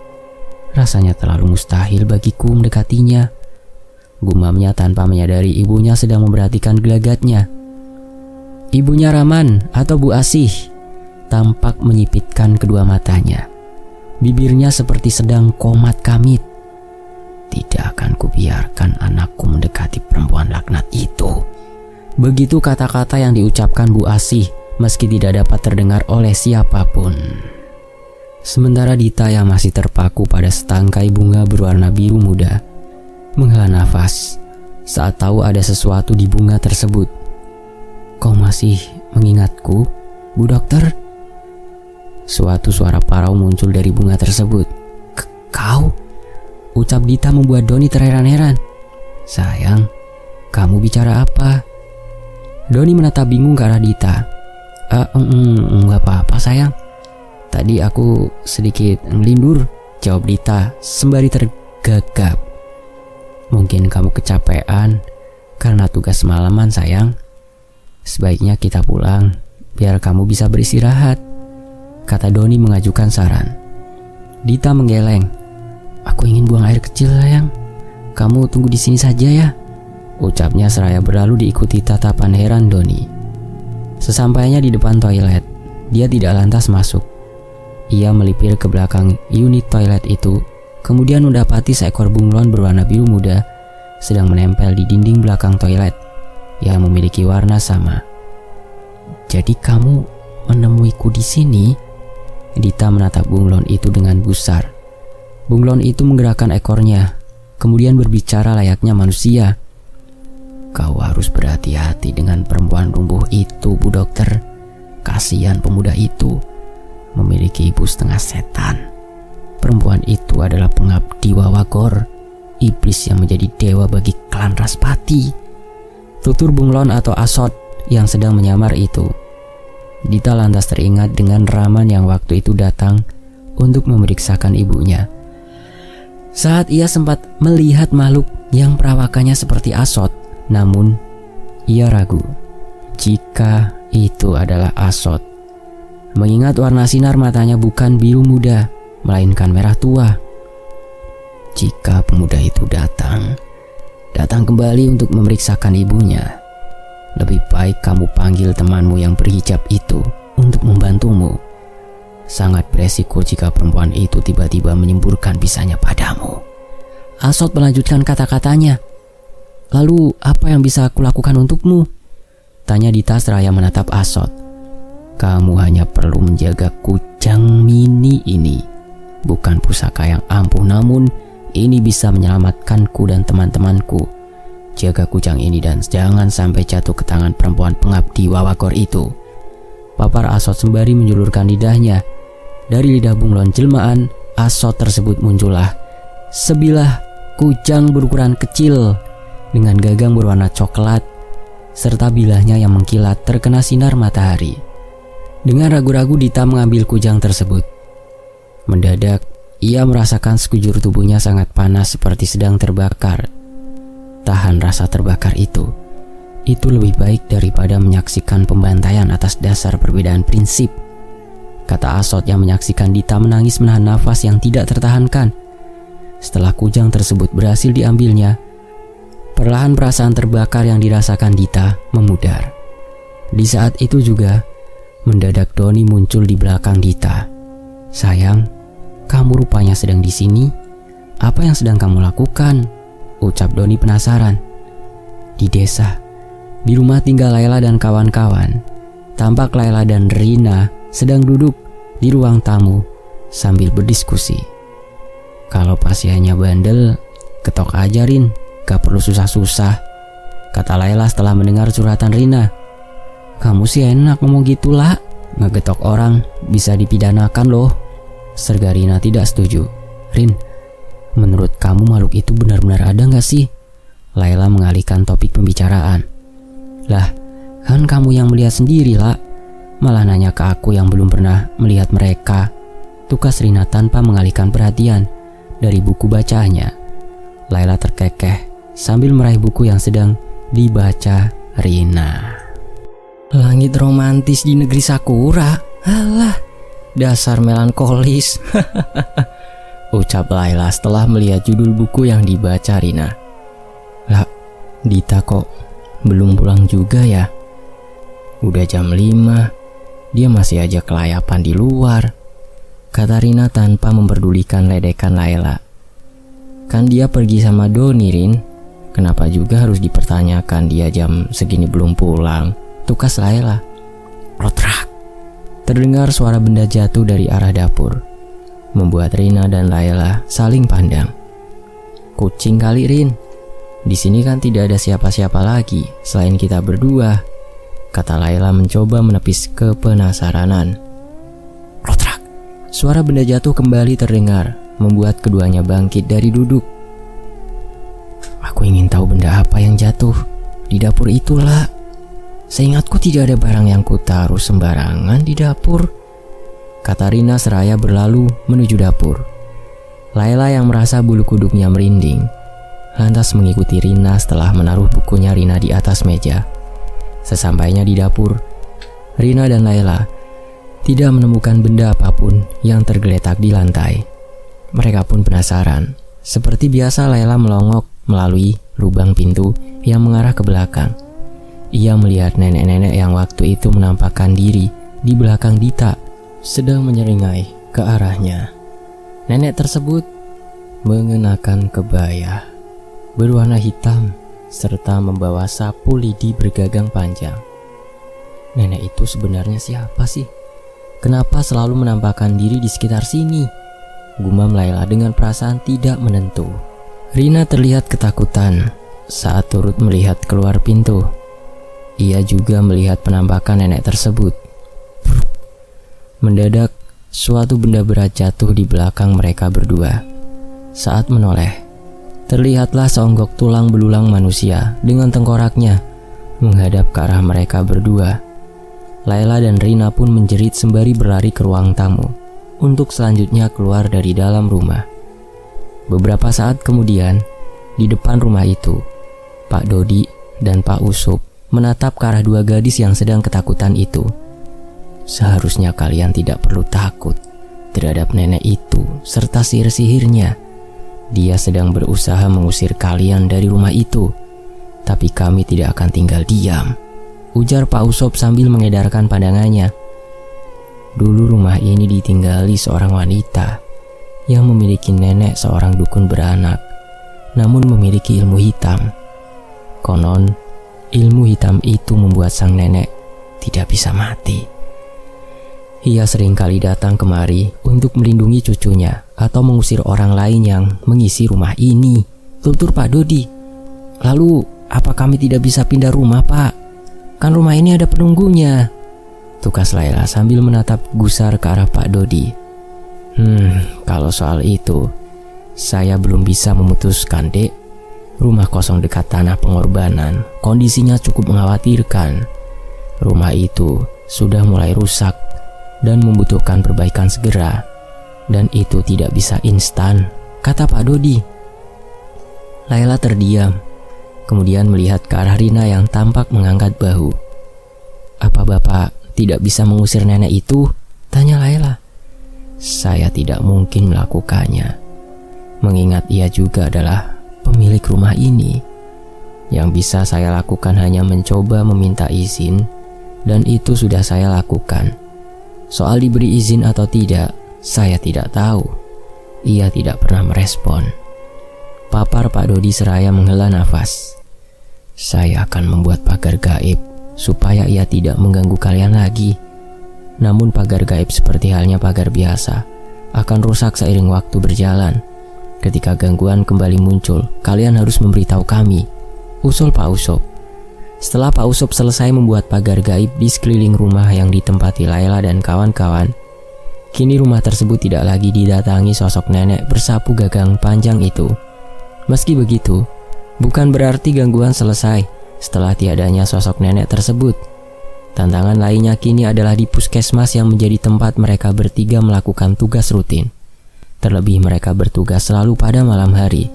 Rasanya terlalu mustahil bagiku mendekatinya. Gumamnya tanpa menyadari ibunya sedang memperhatikan gelagatnya. Ibunya Rahman atau Bu Asih tampak menyipitkan kedua matanya. Bibirnya seperti sedang komat kamit. Tidak akan kubiarkan anakku mendekati perempuan laknat itu. Begitu kata-kata yang diucapkan Bu Asih meski tidak dapat terdengar oleh siapapun. Sementara Dita yang masih terpaku pada setangkai bunga berwarna biru muda menghela nafas saat tahu ada sesuatu di bunga tersebut. Kau masih mengingatku, Bu Dokter? Suatu suara parau muncul dari bunga tersebut. Kau? Ucap Dita membuat Doni terheran-heran. Sayang, kamu bicara apa? Doni menatap bingung ke arah Dita. Enggak apa-apa sayang. Tadi aku sedikit ngelindur, jawab Dita sembari tergagap. Mungkin kamu kecapean karena tugas semalaman sayang. Sebaiknya kita pulang biar kamu bisa beristirahat, kata Doni mengajukan saran. Dita menggeleng. Aku ingin buang air kecil sayang. Kamu tunggu di sini saja ya, ucapnya seraya berlalu diikuti tatapan heran Doni. Sesampainya di depan toilet, dia tidak lantas masuk. Ia melipir ke belakang unit toilet itu, kemudian mendapati seekor bunglon berwarna biru muda sedang menempel di dinding belakang toilet yang memiliki warna sama. Jadi kamu menemuiku di sini? Dita menatap bunglon itu dengan gusar. Bunglon itu menggerakkan ekornya, kemudian berbicara layaknya manusia. Kau harus berhati-hati dengan perempuan lumpuh itu, Bu Dokter. Kasihan pemuda itu, memiliki ibu setengah setan. Perempuan itu adalah pengabdi Wawagor, iblis yang menjadi dewa bagi klan Raspati. Tutur bunglon atau asot yang sedang menyamar itu. Dita lantas teringat dengan Rahman yang waktu itu datang untuk memeriksakan ibunya. Saat ia sempat melihat makhluk yang perawakannya seperti asot, namun ia ragu jika itu adalah asot. Mengingat warna sinar matanya bukan biru muda, melainkan merah tua. Jika pemuda itu datang kembali untuk memeriksakan ibunya, lebih baik kamu panggil temanmu yang berhijab itu untuk membantumu. Sangat beresiko jika perempuan itu tiba-tiba menyemburkan bisanya padamu. Asot melanjutkan kata-katanya. Lalu apa yang bisa aku lakukan untukmu? Tanya Dita seraya menatap Asot. Kamu hanya perlu menjaga kujang mini ini. Bukan pusaka yang ampuh, namun ini bisa menyelamatkanku dan teman-temanku. Jaga kujang ini dan jangan sampai jatuh ke tangan perempuan pengabdi Wawagor itu. Papar Asot sembari menjulurkan lidahnya. Dari lidah bunglon jelmaan Asot tersebut muncullah sebilah kujang berukuran kecil dengan gagang berwarna coklat serta bilahnya yang mengkilat terkena sinar matahari. Dengan ragu-ragu Dita mengambil kujang tersebut. Mendadak ia merasakan sekujur tubuhnya sangat panas seperti sedang terbakar. Tahan rasa terbakar itu. Itu lebih baik daripada menyaksikan pembantaian atas dasar perbedaan prinsip. Kata Asot yang menyaksikan Dita menangis menahan nafas yang tidak tertahankan. Setelah kujang tersebut berhasil diambilnya, perlahan perasaan terbakar yang dirasakan Dita memudar. Di saat itu juga, mendadak Doni muncul di belakang Dita. Sayang, kamu rupanya sedang di sini. Apa yang sedang kamu lakukan? Ucap Doni penasaran. Di desa, di rumah tinggal Laila dan kawan-kawan. Tampak Laila dan Rina sedang duduk di ruang tamu sambil berdiskusi. Kalau pasiennya bandel, ketok aja Rin, gak perlu susah-susah, kata Laila setelah mendengar curhatan Rina. Kamu sih enak ngomong gitu lah, ngegetok orang bisa dipidanakan loh. Serga Rina tidak setuju. Rin, menurut kamu makhluk itu benar-benar ada gak sih? Laila mengalihkan topik pembicaraan. Lah, kan kamu yang melihat sendiri lah. Malah nanya ke aku yang belum pernah melihat mereka. Tukas Rina tanpa mengalihkan perhatian dari buku bacaannya. Laila terkekeh sambil meraih buku yang sedang dibaca Rina. Langit romantis di negeri Sakura. Alah, dasar melankolis. Ucap Laila setelah melihat judul buku yang dibaca Rina. Lah, Dita kok belum pulang juga ya? Udah jam 5, dia masih aja kelayapan di luar, kata Rina tanpa memperdulikan ledekan Laila. Kan dia pergi sama Doni, Rin. Kenapa juga harus dipertanyakan dia jam segini belum pulang? Tukas Laila. Rotrak. Terdengar suara benda jatuh dari arah dapur, membuat Rina dan Laila saling pandang. Kucing kali, Rin. Di sini kan tidak ada siapa-siapa lagi selain kita berdua, kata Laila mencoba menepis kepenasaranan. Rotrak. Suara benda jatuh kembali terdengar, membuat keduanya bangkit dari duduk. Aku ingin tahu benda apa yang jatuh di dapur itulah. Seingatku tidak ada barang yang kutaruh sembarangan di dapur, kata Rina seraya berlalu menuju dapur. Laila yang merasa bulu kuduknya merinding, lantas mengikuti Rina setelah menaruh bukunya Rina di atas meja. Sesampainya di dapur, Rina dan Laila tidak menemukan benda apapun yang tergeletak di lantai. Mereka pun penasaran. Seperti biasa, Laila melongok melalui lubang pintu yang mengarah ke belakang. Ia melihat nenek-nenek yang waktu itu menampakkan diri di belakang Dita, sedang menyeringai ke arahnya. Nenek tersebut mengenakan kebaya berwarna hitam serta membawa sapu lidi bergagang panjang. Nenek itu sebenarnya siapa sih? Kenapa selalu menampakkan diri di sekitar sini? Gumam Laila dengan perasaan tidak menentu. Rina terlihat ketakutan saat turut melihat keluar pintu. Ia juga melihat penampakan nenek tersebut. Mendadak, suatu benda berat jatuh di belakang mereka berdua. Saat menoleh, terlihatlah seonggok tulang belulang manusia dengan tengkoraknya menghadap ke arah mereka berdua. Laila dan Rina pun menjerit sembari berlari ke ruang tamu untuk selanjutnya keluar dari dalam rumah. Beberapa saat kemudian, di depan rumah itu, Pak Dodi dan Pak Usup menatap ke arah dua gadis yang sedang ketakutan itu. Seharusnya kalian tidak perlu takut terhadap nenek itu serta sihir-sihirnya. Dia sedang berusaha mengusir kalian dari rumah itu, tapi kami tidak akan tinggal diam, ujar Pak Usup sambil mengedarkan pandangannya. Dulu rumah ini ditinggali seorang wanita yang memiliki nenek seorang dukun beranak, namun memiliki ilmu hitam. Konon, ilmu hitam itu membuat sang nenek tidak bisa mati. Ia seringkali datang kemari untuk melindungi cucunya atau mengusir orang lain yang mengisi rumah ini. Tutur Pak Dodi. Lalu, apa kami tidak bisa pindah rumah, Pak? Kan rumah ini ada penunggunya. Tukas Laila sambil menatap gusar ke arah Pak Dodi. Kalau soal itu, saya belum bisa memutuskan, Dek. Rumah kosong dekat tanah pengorbanan, kondisinya cukup mengkhawatirkan. Rumah itu sudah mulai rusak dan membutuhkan perbaikan segera. Dan itu tidak bisa instan, kata Pak Dodi. Laila terdiam, kemudian melihat ke arah Rina yang tampak mengangkat bahu. Apa Bapak tidak bisa mengusir nenek itu? Tanya Laila. Saya tidak mungkin melakukannya, mengingat ia juga adalah pemilik rumah ini. Yang bisa saya lakukan hanya mencoba meminta izin, dan itu sudah saya lakukan. Soal diberi izin atau tidak, saya tidak tahu. Ia tidak pernah merespon. Papar Pak Dodi seraya menghela nafas. Saya akan membuat pagar gaib supaya ia tidak mengganggu kalian lagi. Namun pagar gaib seperti halnya pagar biasa akan rusak seiring waktu berjalan. Ketika gangguan kembali muncul, kalian harus memberitahu kami, usul Pak Usop. Setelah Pak Usop selesai membuat pagar gaib di sekeliling rumah yang ditempati Laila dan kawan-kawan, kini rumah tersebut tidak lagi didatangi sosok nenek bersapu gagang panjang itu. Meski begitu, bukan berarti gangguan selesai setelah tiadanya sosok nenek tersebut. Tantangan lainnya kini adalah di puskesmas yang menjadi tempat mereka bertiga melakukan tugas rutin. Terlebih mereka bertugas selalu pada malam hari,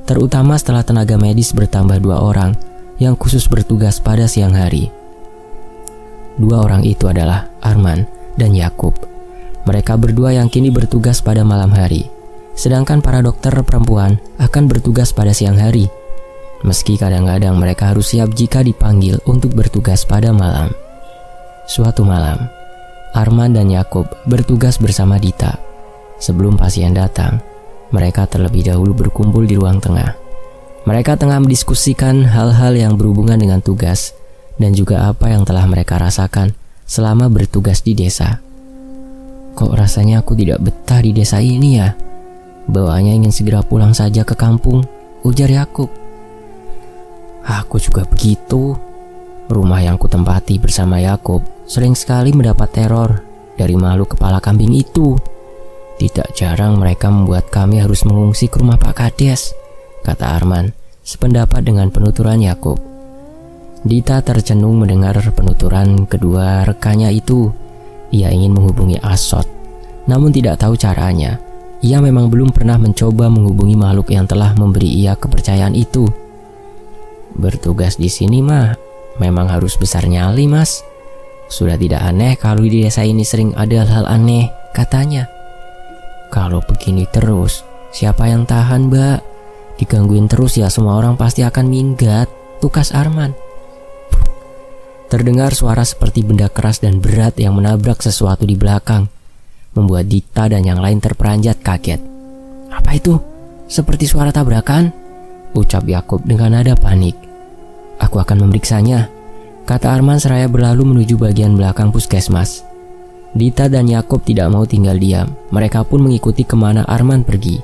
terutama setelah tenaga medis bertambah 2 orang yang khusus bertugas pada siang hari. 2 orang itu adalah Arman dan Yakub. Mereka berdua yang kini bertugas pada malam hari, sedangkan para dokter perempuan akan bertugas pada siang hari. Meski kadang-kadang mereka harus siap jika dipanggil untuk bertugas pada malam. Suatu malam, Arman dan Yakub bertugas bersama Dita. Sebelum pasien datang, mereka terlebih dahulu berkumpul di ruang tengah. Mereka tengah mendiskusikan hal-hal yang berhubungan dengan tugas dan juga apa yang telah mereka rasakan selama bertugas di desa. Kok rasanya aku tidak betah di desa ini ya? Bawaannya ingin segera pulang saja ke kampung, ujar Yakub. Aku juga begitu. Rumah yang kutempati bersama Yakub sering sekali mendapat teror dari makhluk kepala kambing itu. Tidak jarang mereka membuat kami harus mengungsi ke rumah Pak Kades, kata Arman, sependapat dengan penuturan Yakub. Dita tercenung mendengar penuturan kedua rekannya itu. Ia ingin menghubungi Asot, namun tidak tahu caranya. Ia memang belum pernah mencoba menghubungi makhluk yang telah memberi ia kepercayaan itu. Bertugas di sini mah memang harus besar nyali, Mas. Sudah tidak aneh kalau di desa ini sering ada hal-hal aneh, katanya. Kalau begini terus, siapa yang tahan, Mbak? Digangguin terus ya semua orang pasti akan minggat, tukas Arman. Terdengar suara seperti benda keras dan berat yang menabrak sesuatu di belakang, membuat Dita dan yang lain terperanjat kaget. Apa itu? Seperti suara tabrakan? Ucap Yakub dengan nada panik. Aku akan memeriksanya, kata Arman seraya berlalu menuju bagian belakang puskesmas. Dita dan Yakub tidak mau tinggal diam. Mereka pun mengikuti kemana Arman pergi.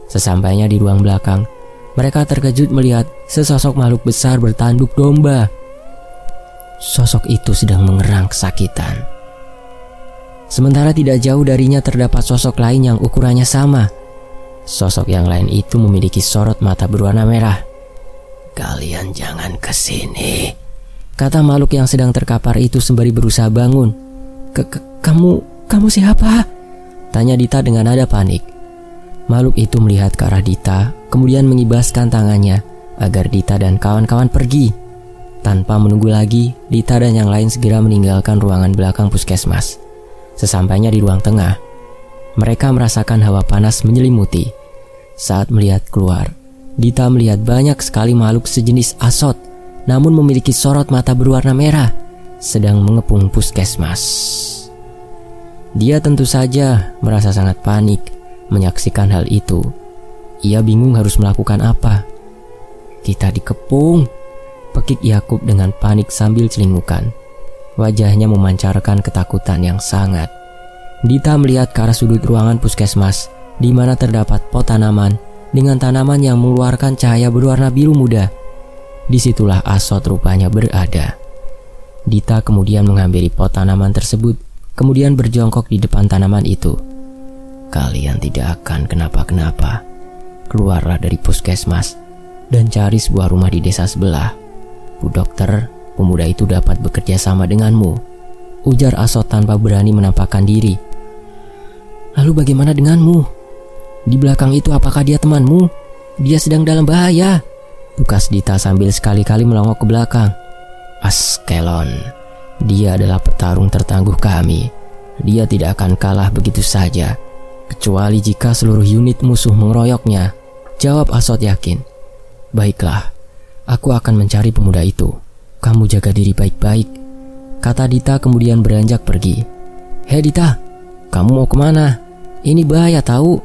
Sesampainya di ruang belakang, mereka terkejut melihat sesosok makhluk besar bertanduk domba. Sosok itu sedang mengerang kesakitan. Sementara tidak jauh darinya terdapat sosok lain yang ukurannya sama. Sosok yang lain itu memiliki sorot mata berwarna merah. Kalian jangan kesini, kata makhluk yang sedang terkapar itu sembari berusaha bangun. Kamu siapa? Tanya Dita dengan nada panik. Makhluk itu melihat ke arah Dita, kemudian mengibaskan tangannya agar Dita dan kawan-kawan pergi. Tanpa menunggu lagi, Dita dan yang lain segera meninggalkan ruangan belakang puskesmas. Sesampainya di ruang tengah, mereka merasakan hawa panas menyelimuti. Saat melihat keluar, Dita melihat banyak sekali makhluk sejenis Asot, namun memiliki sorot mata berwarna merah, sedang mengepung puskesmas. Dia tentu saja merasa sangat panik menyaksikan hal itu. Ia bingung harus melakukan apa. Kita dikepung, Pekik Yakub dengan panik sambil celingukan. Wajahnya memancarkan ketakutan yang sangat. Dita melihat ke arah sudut ruangan puskesmas, di mana terdapat pot tanaman dengan tanaman yang mengeluarkan cahaya berwarna biru muda. Disitulah Asot rupanya berada. Dita kemudian mengambil pot tanaman tersebut, kemudian berjongkok di depan tanaman itu. Kalian tidak akan kenapa-kenapa. Keluarlah dari puskesmas dan cari sebuah rumah di desa sebelah. Bu dokter, pemuda itu dapat bekerja sama denganmu, ujar Asot tanpa berani menampakkan diri. Lalu bagaimana denganmu? Di belakang itu apakah dia temanmu? Dia sedang dalam bahaya, tukas Dita sambil sekali-kali melongok ke belakang. Askelon, dia adalah petarung tertangguh kami. Dia tidak akan kalah begitu saja, kecuali jika seluruh unit musuh mengeroyoknya, jawab Asot yakin. Baiklah, aku akan mencari pemuda itu. Kamu jaga diri baik-baik, kata Dita kemudian beranjak pergi. Hei Dita, kamu mau kemana? Ini bahaya tahu,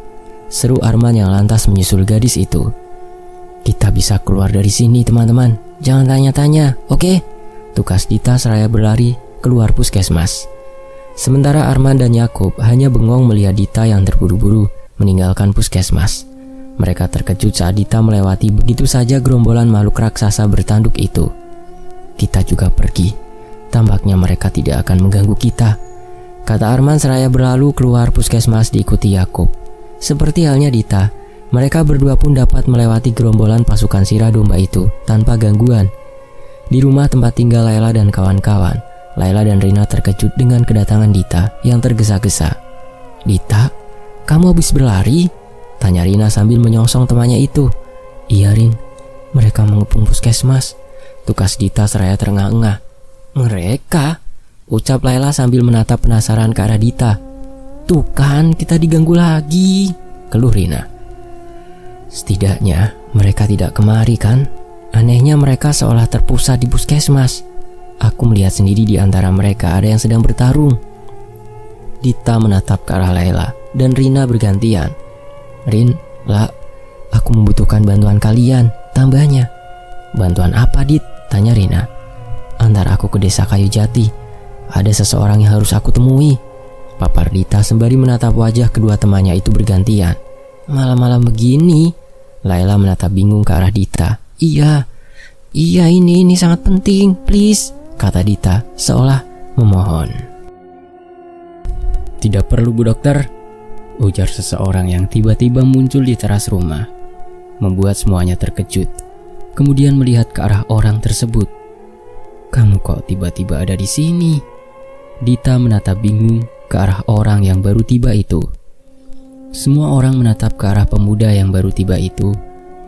seru Arman yang lantas menyusul gadis itu. Kita bisa keluar dari sini teman-teman, jangan tanya-tanya, oke? Tukas Dita seraya berlari keluar puskesmas. Sementara Arman dan Yakub hanya bengong melihat Dita yang terburu-buru meninggalkan puskesmas. Mereka terkejut saat Dita melewati begitu saja gerombolan makhluk raksasa bertanduk itu. Kita juga pergi, tampaknya mereka tidak akan mengganggu kita, kata Arman seraya berlalu keluar puskesmas diikuti Yakub. Seperti halnya Dita, mereka berdua pun dapat melewati gerombolan pasukan sirah domba itu tanpa gangguan. Di rumah tempat tinggal Laila dan kawan-kawan, Laila dan Rina terkejut dengan kedatangan Dita yang tergesa-gesa. Dita, kamu habis berlari? Tanya Rina sambil menyongsong temannya itu. Iya Rin, mereka mengepung puskesmas, tukas Dita seraya terengah-engah. Mereka? Ucap Laila sambil menatap penasaran ke arah Dita. Tuh kan, kita diganggu lagi, keluh Rina. Setidaknya mereka tidak kemari kan? Anehnya mereka seolah terpusat di puskesmas. Aku melihat sendiri di antara mereka ada yang sedang bertarung. Dita menatap ke arah Laila dan Rina bergantian. Rin, La, aku membutuhkan bantuan kalian, tambahnya. Bantuan apa Dit? Tanya Rina. Antar aku ke desa Kayu Jati. Ada seseorang yang harus aku temui, papar Dita sembari menatap wajah kedua temannya itu bergantian. Malam-malam begini? Laila menatap bingung ke arah Dita. Iya ini sangat penting, please, kata Dita seolah memohon. Tidak perlu Bu Dokter, ujar seseorang yang tiba-tiba muncul di teras rumah, membuat semuanya terkejut. Kemudian melihat ke arah orang tersebut. Kamu kok tiba-tiba ada di sini? Dita menatap bingung ke arah orang yang baru tiba itu. Semua orang menatap ke arah pemuda yang baru tiba itu.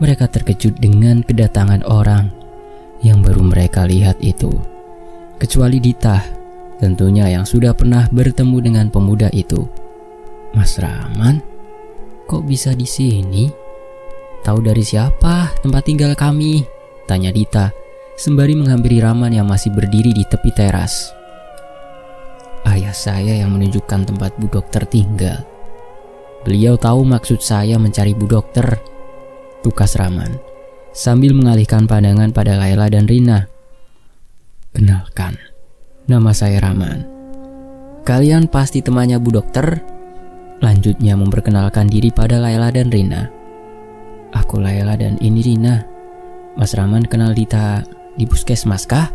Mereka terkejut dengan kedatangan orang yang baru mereka lihat itu. Kecuali Dita, tentunya yang sudah pernah bertemu dengan pemuda itu. Mas Rahman, kok bisa di sini? Tahu dari siapa tempat tinggal kami? Tanya Dita, sembari menghampiri Rahman yang masih berdiri di tepi teras. Ayah saya yang menunjukkan tempat Bu Dokter tinggal. Beliau tahu maksud saya mencari Bu Dokter, tukas Rahman, sambil mengalihkan pandangan pada Laila dan Rina. Kenalkan, nama saya Rahman. Kalian pasti temannya Bu Dokter? Lanjutnya memperkenalkan diri pada Laila dan Rina. Aku Laila dan ini Rina. Mas Rahman kenal Dita di puskesmas kah?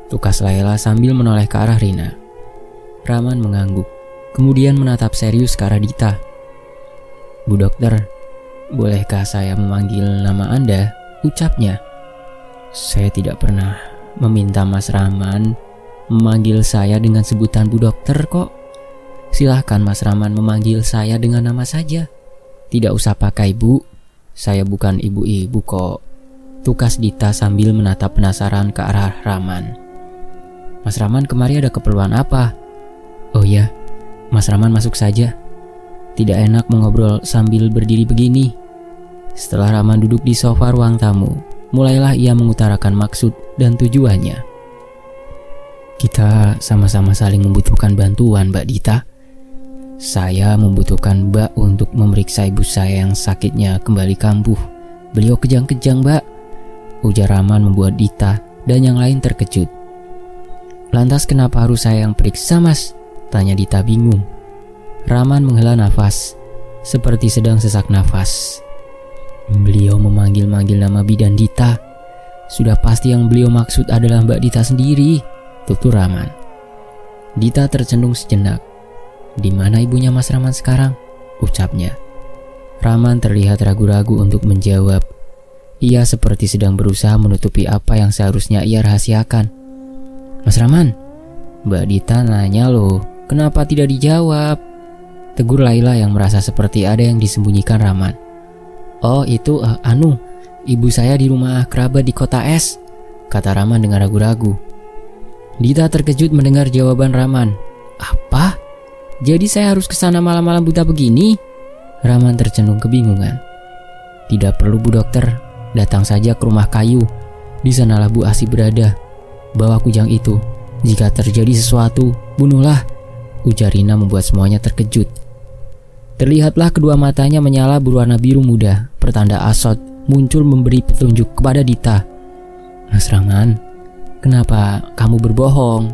Tukas Laila sambil menoleh ke arah Rina. Rahman mengangguk, kemudian menatap serius ke arah Dita. Bu Dokter, bolehkah saya memanggil nama Anda? Ucapnya. Saya tidak pernah meminta Mas Rahman memanggil saya dengan sebutan Bu Dokter kok. Silahkan Mas Rahman memanggil saya dengan nama saja. Tidak usah pakai Bu. Saya bukan ibu-ibu kok, tukas Dita sambil menatap penasaran ke arah Rahman. Mas Rahman kemari ada keperluan apa? Oh ya, Mas Rahman masuk saja. Tidak enak mengobrol sambil berdiri begini. Setelah Rahman duduk di sofa ruang tamu, mulailah ia mengutarakan maksud dan tujuannya. Kita sama-sama saling membutuhkan bantuan, Mbak Dita. Saya membutuhkan Mbak untuk memeriksa ibu saya yang sakitnya kembali kambuh. Beliau kejang-kejang, Mbak, ujar Rahman membuat Dita dan yang lain terkejut. Lantas kenapa harus saya yang periksa, Mas? Tanya Dita bingung. Rahman menghela nafas, seperti sedang sesak nafas. Beliau memanggil-manggil nama bidan Dita. Sudah pasti yang beliau maksud adalah Mbak Dita sendiri, tutur Rahman. Dita tercenung sejenak. Di mana ibunya Mas Rahman sekarang? Ucapnya. Rahman terlihat ragu-ragu untuk menjawab. Ia seperti sedang berusaha menutupi apa yang seharusnya ia rahasiakan. Mas Rahman, Mbak Dita nanya loh, kenapa tidak dijawab? Tegur Laila yang merasa seperti ada yang disembunyikan Rahman. Oh itu, ibu saya di rumah kerabat di kota S, kata Rahman dengan ragu-ragu. Dita terkejut mendengar jawaban Rahman. Apa? Jadi saya harus kesana malam-malam buta begini? Rahman tercenung kebingungan. Tidak perlu Bu Dokter, datang saja ke rumah kayu. Di sanalah Bu Asih berada. Bawa kujang itu. Jika terjadi sesuatu, bunuhlah, ujar Rina membuat semuanya terkejut. Terlihatlah kedua matanya menyala berwarna biru muda, pertanda Asot muncul memberi petunjuk kepada Dita. Mas Rahman, kenapa kamu berbohong?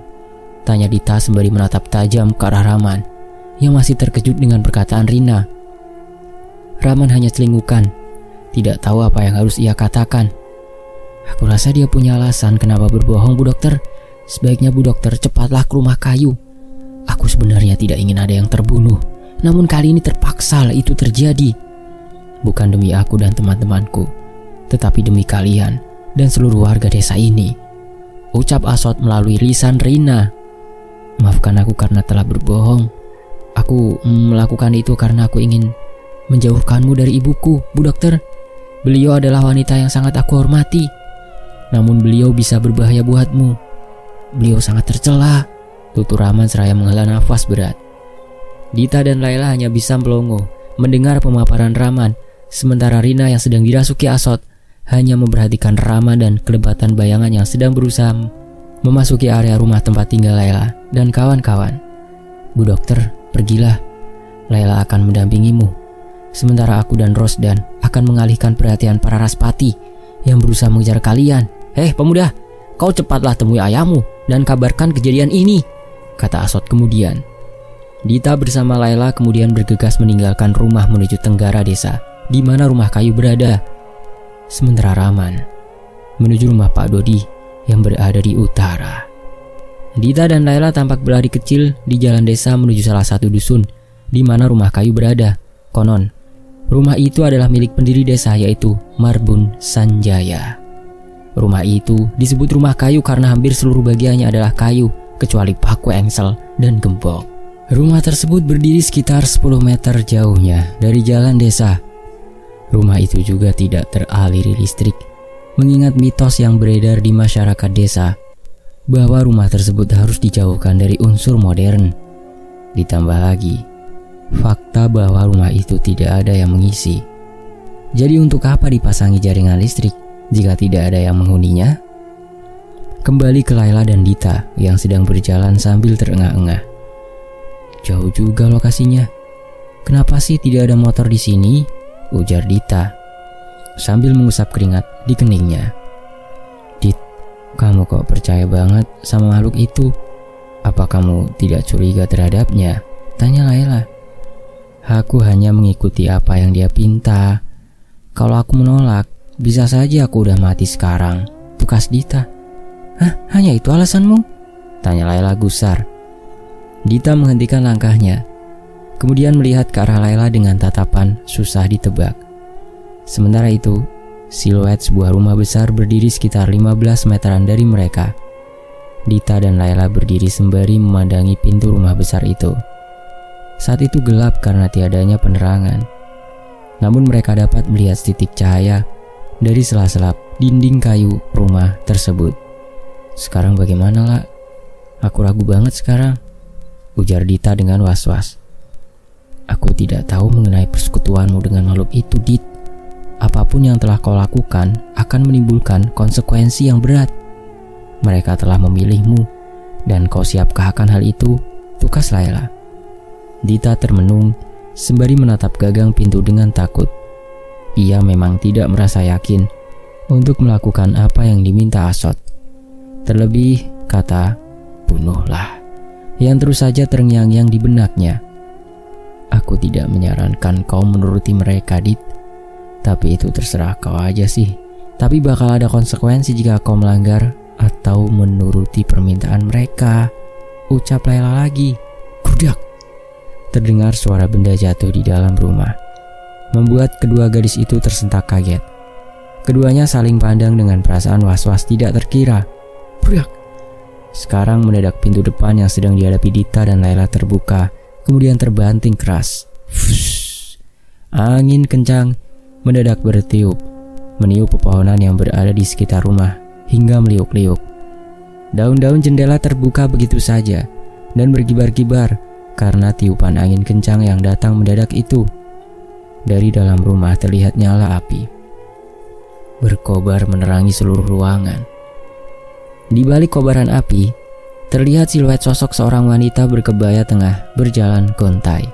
Tanya Dita sembari menatap tajam ke arah Rahman, yang masih terkejut dengan perkataan Rina. Rahman hanya celingukan, tidak tahu apa yang harus ia katakan. Aku rasa dia punya alasan kenapa berbohong, Bu Dokter. Sebaiknya Bu Dokter cepatlah ke rumah kayu. Aku sebenarnya tidak ingin ada yang terbunuh, namun kali ini terpaksa itu terjadi. Bukan demi aku dan teman-temanku, tetapi demi kalian dan seluruh warga desa ini, ucap Asot melalui lisan Rina. Maafkan aku karena telah berbohong. Aku melakukan itu karena aku ingin menjauhkanmu dari ibuku, Bu Dokter. Beliau adalah wanita yang sangat aku hormati. Namun beliau bisa berbahaya buatmu. Beliau sangat tercela, tutur Rahman seraya menghela nafas berat. Dita dan Laila hanya bisa melongo mendengar pemaparan Rahman, sementara Rina yang sedang dirasuki Asot hanya memperhatikan Rahman dan kelebatan bayangan yang sedang berusaha memasuki area rumah tempat tinggal Laila dan kawan-kawan. Bu Dokter, pergilah. Laila akan mendampingimu. Sementara aku dan Rosdan akan mengalihkan perhatian para Raspati yang berusaha mengejar kalian. Pemuda, kau cepatlah temui ayahmu dan kabarkan kejadian ini, kata Asot kemudian. Dita bersama Laila kemudian bergegas meninggalkan rumah menuju tenggara desa, di mana rumah kayu berada. Sementara Rahman menuju rumah Pak Dodi yang berada di utara. Dita dan Laila tampak berlari kecil di jalan desa menuju salah satu dusun, di mana rumah kayu berada. Konon, rumah itu adalah milik pendiri desa yaitu Marbun Sanjaya. Rumah itu disebut rumah kayu karena hampir seluruh bagiannya adalah kayu, kecuali paku engsel dan gembok. Rumah tersebut berdiri sekitar 10 meter jauhnya dari jalan desa. Rumah itu juga tidak teraliri listrik, mengingat mitos yang beredar di masyarakat desa bahwa rumah tersebut harus dijauhkan dari unsur modern. Ditambah lagi, fakta bahwa rumah itu tidak ada yang mengisi. Jadi untuk apa dipasangi jaringan listrik jika tidak ada yang menghuninya? Kembali ke Laila dan Dita yang sedang berjalan sambil terengah-engah. Jauh juga lokasinya. Kenapa sih tidak ada motor di sini? Ujar Dita sambil mengusap keringat di keningnya. Dit, kamu kok percaya banget sama makhluk itu? Apa kamu tidak curiga terhadapnya? Tanya Laila. Aku hanya mengikuti apa yang dia pinta. Kalau aku menolak, bisa saja aku udah mati sekarang, tukas Dita. Hah, hanya itu alasanmu? Tanya Laila gusar. Dita menghentikan langkahnya, kemudian melihat ke arah Laila dengan tatapan susah ditebak. Sementara itu, siluet sebuah rumah besar berdiri sekitar 15 meteran dari mereka. Dita dan Laila berdiri sembari memandangi pintu rumah besar itu. Saat itu gelap karena tiadanya penerangan. Namun mereka dapat melihat titik cahaya dari sela-sela dinding kayu rumah tersebut. Sekarang bagaimana, lah? Aku ragu banget sekarang, ujar Dita dengan was-was. Aku tidak tahu mengenai persekutuanmu dengan makhluk itu, Dit. Apapun yang telah kau lakukan akan menimbulkan konsekuensi yang berat. Mereka telah memilihmu dan kau siapkah akan hal itu? Tukas Laila. Dita termenung sembari menatap gagang pintu dengan takut. Ia memang tidak merasa yakin untuk melakukan apa yang diminta Asot. Terlebih kata bunuhlah yang terus saja terngiang-ngiang di benaknya. Aku tidak menyarankan kau menuruti mereka, Dit. Tapi itu terserah kau aja sih. Tapi bakal ada konsekuensi jika kau melanggar atau menuruti permintaan mereka, ucap Layla lagi. Kudak. Terdengar suara benda jatuh di dalam rumah, membuat kedua gadis itu tersentak kaget. Keduanya saling pandang dengan perasaan was-was tidak terkira. Budak. Sekarang mendadak pintu depan yang sedang dihadapi Dita dan Layla terbuka, kemudian terbanting keras. Fush. Angin kencang mendadak bertiup, meniup pepohonan yang berada di sekitar rumah hingga meliuk-liuk. Daun-daun jendela terbuka begitu saja dan berkibar-kibar karena tiupan angin kencang yang datang mendadak itu. Dari dalam rumah terlihat nyala api, berkobar menerangi seluruh ruangan. Di balik kobaran api, terlihat siluet sosok seorang wanita berkebaya tengah berjalan gontai.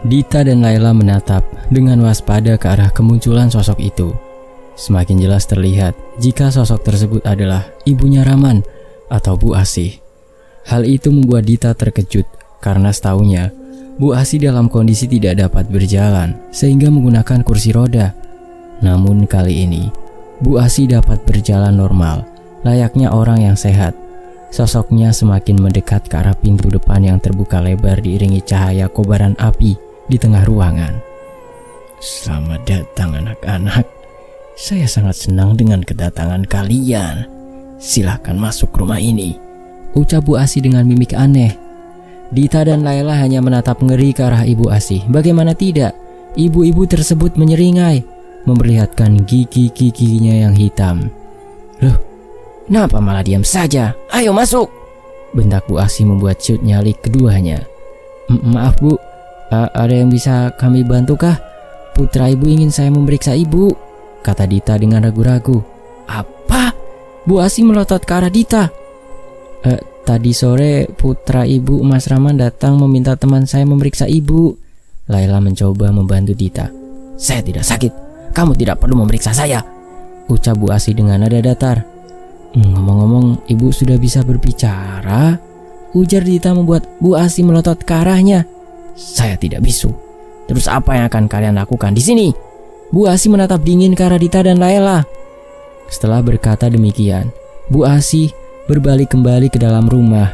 Dita dan Layla menatap dengan waspada ke arah kemunculan sosok itu. Semakin jelas terlihat jika sosok tersebut adalah ibunya Rahman atau Bu Asih. Hal itu membuat Dita terkejut karena setaunya Bu Asih dalam kondisi tidak dapat berjalan sehingga menggunakan kursi roda. Namun kali ini Bu Asih dapat berjalan normal, layaknya orang yang sehat. Sosoknya semakin mendekat ke arah pintu depan yang terbuka lebar diiringi cahaya kobaran api di tengah ruangan. Selamat datang anak-anak. Saya sangat senang dengan kedatangan kalian. Silahkan masuk rumah ini, ucap Bu Asih dengan mimik aneh. Dita dan Layla hanya menatap ngeri ke arah Ibu Asih. Bagaimana tidak, ibu-ibu tersebut menyeringai, memperlihatkan gigi-giginya yang hitam. Loh, kenapa malah diam saja? Ayo masuk, bentak Bu Asih membuat ciut nyali keduanya. Maaf Bu, ada yang bisa kami bantukah? Putra ibu ingin saya memeriksa ibu, kata Dita dengan ragu-ragu. Apa? Bu Asih melotot ke arah Dita. Tadi sore putra ibu Mas Rahman datang meminta teman saya memeriksa ibu. Layla mencoba membantu Dita. Saya tidak sakit, kamu tidak perlu memeriksa saya, ucap Bu Asih dengan nada datar. Ngomong-ngomong, ibu sudah bisa berbicara, ujar Dita membuat Bu Asih melotot ke arahnya. Saya tidak bisu. Terus apa yang akan kalian lakukan di sini? Bu Asih menatap dingin ke arah Dita dan Layla. Setelah berkata demikian, Bu Asih berbalik kembali ke dalam rumah.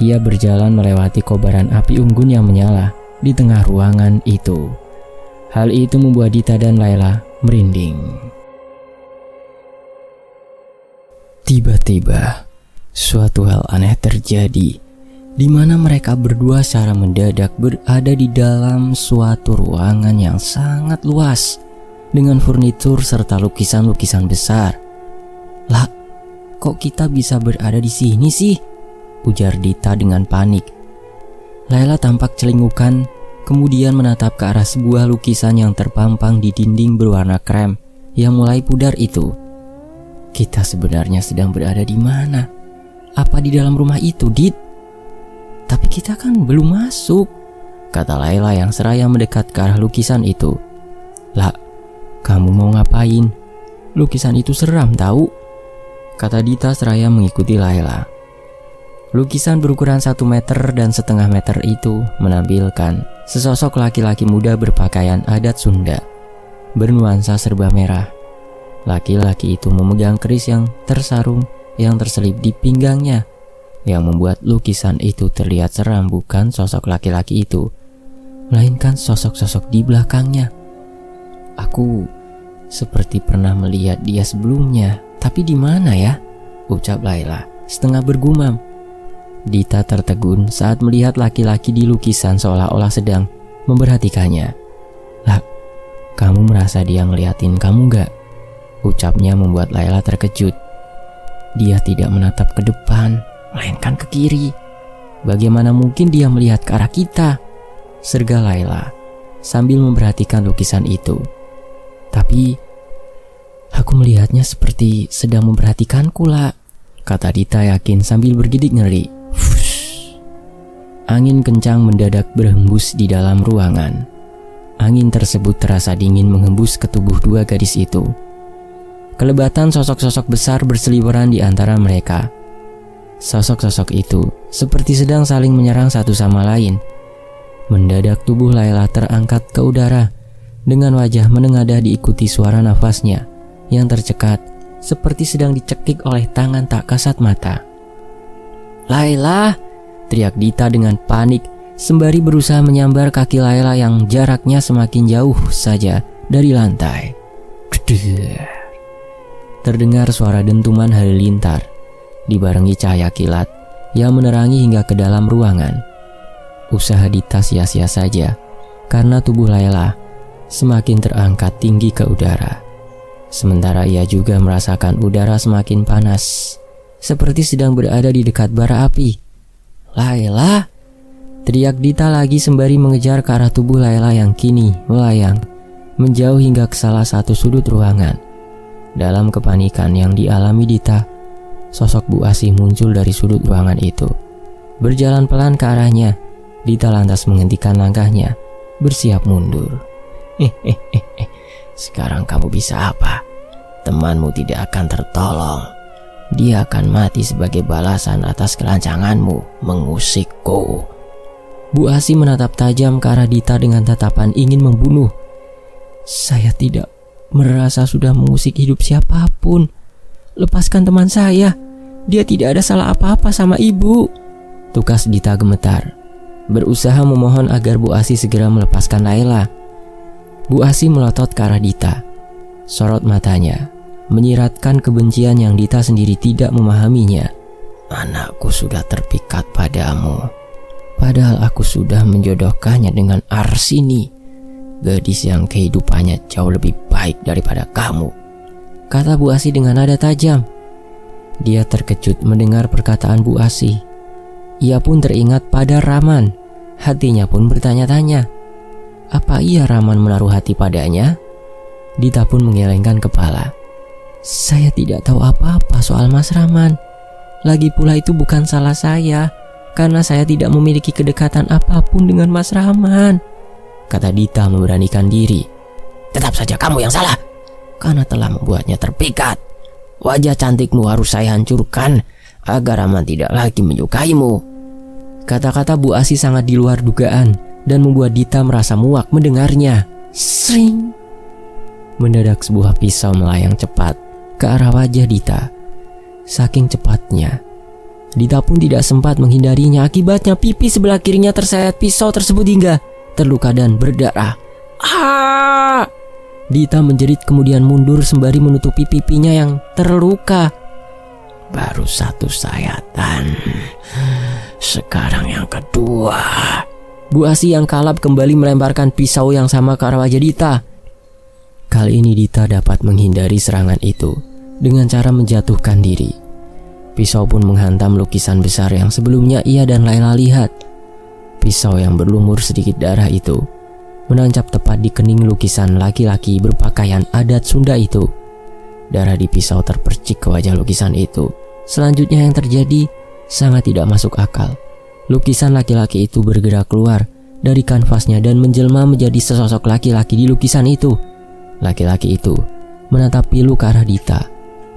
Ia berjalan melewati kobaran api unggun yang menyala di tengah ruangan itu. Hal itu membuat Dita dan Layla merinding. Tiba-tiba, suatu hal aneh terjadi, di mana mereka berdua secara mendadak berada di dalam suatu ruangan yang sangat luas dengan furnitur serta lukisan-lukisan besar. Lah, kok kita bisa berada di sini sih? Ujar Dita dengan panik. Layla tampak celingukan, kemudian menatap ke arah sebuah lukisan yang terpampang di dinding berwarna krem yang mulai pudar itu. Kita sebenarnya sedang berada di mana? Apa di dalam rumah itu, Dit? Tapi kita kan belum masuk, kata Layla yang seraya mendekat ke arah lukisan itu. Lah, kamu mau ngapain? Lukisan itu seram tahu, kata Dita seraya mengikuti Layla. Lukisan berukuran 1,5 meter itu menampilkan sesosok laki-laki muda berpakaian adat Sunda, bernuansa serba merah. Laki-laki itu memegang keris yang tersarung yang terselip di pinggangnya, yang membuat lukisan itu terlihat seram bukan sosok laki-laki itu, melainkan sosok-sosok di belakangnya. Aku seperti pernah melihat dia sebelumnya, tapi di mana ya? Ucap Layla setengah bergumam. Dita tertegun saat melihat laki-laki di lukisan seolah-olah sedang memperhatikannya. Lah, kamu merasa dia ngeliatin kamu gak? Ucapnya membuat Layla terkejut. Dia tidak menatap ke depan, melainkan ke kiri. Bagaimana mungkin dia melihat ke arah kita? Serga Layla sambil memperhatikan lukisan itu. Tapi aku melihatnya seperti sedang memperhatikanku lah, kata Dita yakin sambil bergidik ngeri. Fush. Angin kencang mendadak berhembus di dalam ruangan. Angin tersebut terasa dingin menghembus ke tubuh dua gadis itu. kelebatan sosok-sosok besar berseliweran di antara mereka. Sosok-sosok itu seperti sedang saling menyerang satu sama lain. Mendadak tubuh Layla terangkat ke udara dengan wajah menengadah diikuti suara nafasnya yang tercekat seperti sedang dicekik oleh tangan tak kasat mata. "Layla!" teriak Dita dengan panik sembari berusaha menyambar kaki Layla yang jaraknya semakin jauh saja dari lantai. Terdengar suara dentuman halilintar dibarengi cahaya kilat yang menerangi hingga ke dalam ruangan. Usaha Dita sia-sia saja karena tubuh Layla semakin terangkat tinggi ke udara. Sementara ia juga merasakan udara semakin panas, seperti sedang berada di dekat bara api. "Layla!" teriak Dita lagi sembari mengejar ke arah tubuh Layla yang kini melayang menjauh hingga ke salah satu sudut ruangan. Dalam kepanikan yang dialami Dita, sosok Bu Asih muncul dari sudut ruangan itu. Berjalan pelan ke arahnya, Dita lantas menghentikan langkahnya, bersiap mundur. "Sekarang kamu bisa apa? Temanmu tidak akan tertolong. Dia akan mati sebagai balasan atas kelancanganmu mengusikku." Bu Asih menatap tajam ke arah Dita dengan tatapan ingin membunuh. "Saya tidak merasa sudah mengusik hidup siapapun. Lepaskan teman saya. Dia tidak ada salah apa-apa sama ibu." Tukas Dita gemetar, berusaha memohon agar Bu Asih segera melepaskan Layla. Bu Asih melotot ke arah Dita. Sorot matanya menyiratkan kebencian yang Dita sendiri tidak memahaminya. "Anakku sudah terpikat padamu. Padahal aku sudah menjodohkannya dengan Arsini, gadis yang kehidupannya jauh lebih baik daripada kamu," kata Bu Asih dengan nada tajam. Dia terkejut mendengar perkataan Bu Asih. Ia pun teringat pada Rahman. Hatinya pun bertanya-tanya, apa iya Rahman menaruh hati padanya? Dita pun menggelengkan kepala. "Saya tidak tahu apa-apa soal Mas Rahman. Lagi pula itu bukan salah saya, karena saya tidak memiliki kedekatan apapun dengan Mas Rahman," kata Dita memberanikan diri. "Tetap saja kamu yang salah, karena telah membuatnya terpikat. Wajah cantikmu harus saya hancurkan agar Rahman tidak lagi menyukaimu." Kata-kata Bu Asih sangat di luar dugaan dan membuat Dita merasa muak mendengarnya. Sring! Mendadak sebuah pisau melayang cepat ke arah wajah Dita. Saking cepatnya, Dita pun tidak sempat menghindarinya. Akibatnya pipi sebelah kirinya terseret pisau tersebut hingga terluka dan berdarah. "Ah!" Dita menjerit kemudian mundur sembari menutupi pipinya yang terluka. "Baru satu sayatan, sekarang yang kedua." Bu Asih yang kalap kembali melemparkan pisau yang sama ke arah wajah Dita. Kali ini Dita dapat menghindari serangan itu dengan cara menjatuhkan diri. Pisau pun menghantam lukisan besar yang sebelumnya ia dan Layla lihat. Pisau yang berlumur sedikit darah itu menancap tepat di kening lukisan laki-laki berpakaian adat Sunda itu. Darah di pisau terpercik ke wajah lukisan itu. Selanjutnya yang terjadi sangat tidak masuk akal. Lukisan laki-laki itu bergerak keluar dari kanvasnya dan menjelma menjadi sesosok laki-laki di lukisan itu. Laki-laki itu menatap pilu ke arah Dita.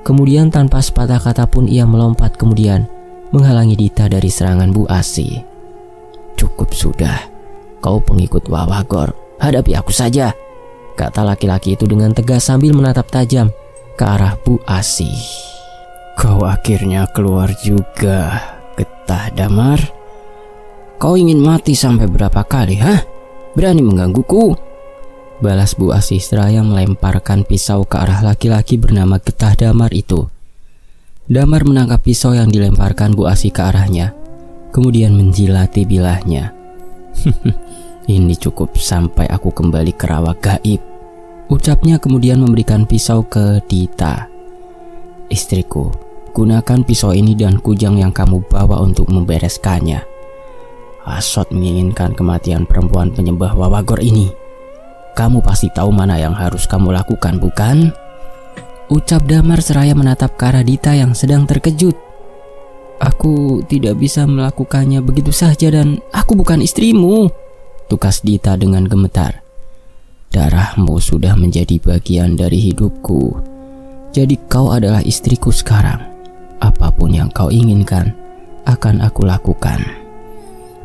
Kemudian tanpa sepatah kata pun ia melompat kemudian menghalangi Dita dari serangan Bu Asih. "Cukup sudah, kau pengikut Wawagor, hadapi aku saja," kata laki-laki itu dengan tegas sambil menatap tajam ke arah Bu Asih. "Kau akhirnya keluar juga, Getah Damar. Kau ingin mati sampai berapa kali, hah? Berani menggangguku?" Balas Bu Asih seraya melemparkan pisau ke arah laki-laki bernama Getah Damar itu. Damar menangkap pisau yang dilemparkan Bu Asih ke arahnya, kemudian menjilati bilahnya. "Ini cukup sampai aku kembali ke rawa gaib," ucapnya kemudian memberikan pisau ke Dita. "Istriku, gunakan pisau ini dan kujang yang kamu bawa untuk membereskannya. Asot menginginkan kematian perempuan penyembah Wawagor ini. Kamu pasti tahu mana yang harus kamu lakukan, bukan?" ucap Damar seraya menatap ke arah Dita yang sedang terkejut. "Aku tidak bisa melakukannya begitu saja dan aku bukan istrimu," tukas Dita dengan gemetar. "Darahmu sudah menjadi bagian dari hidupku. Jadi kau adalah istriku sekarang. Apapun yang kau inginkan akan aku lakukan,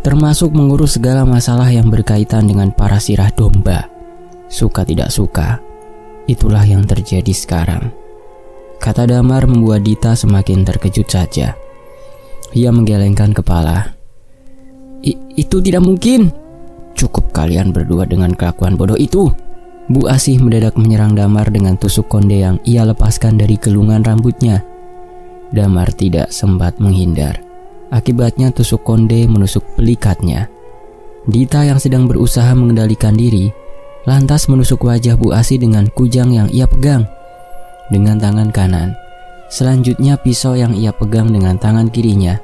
termasuk mengurus segala masalah yang berkaitan dengan para sirah domba. Suka tidak suka, itulah yang terjadi sekarang. Kata Damar membuat Dita semakin terkejut saja. Ia menggelengkan kepala. Itu tidak mungkin. Cukup kalian berdua dengan kelakuan bodoh itu. Bu Asih mendadak menyerang Damar dengan tusuk konde yang ia lepaskan dari gelungan rambutnya. Damar tidak sempat menghindar. Akibatnya tusuk konde menusuk pelikatnya. Dita yang sedang berusaha mengendalikan diri lantas menusuk wajah Bu Asih dengan kujang yang ia pegang dengan tangan kanan. Selanjutnya pisau yang ia pegang dengan tangan kirinya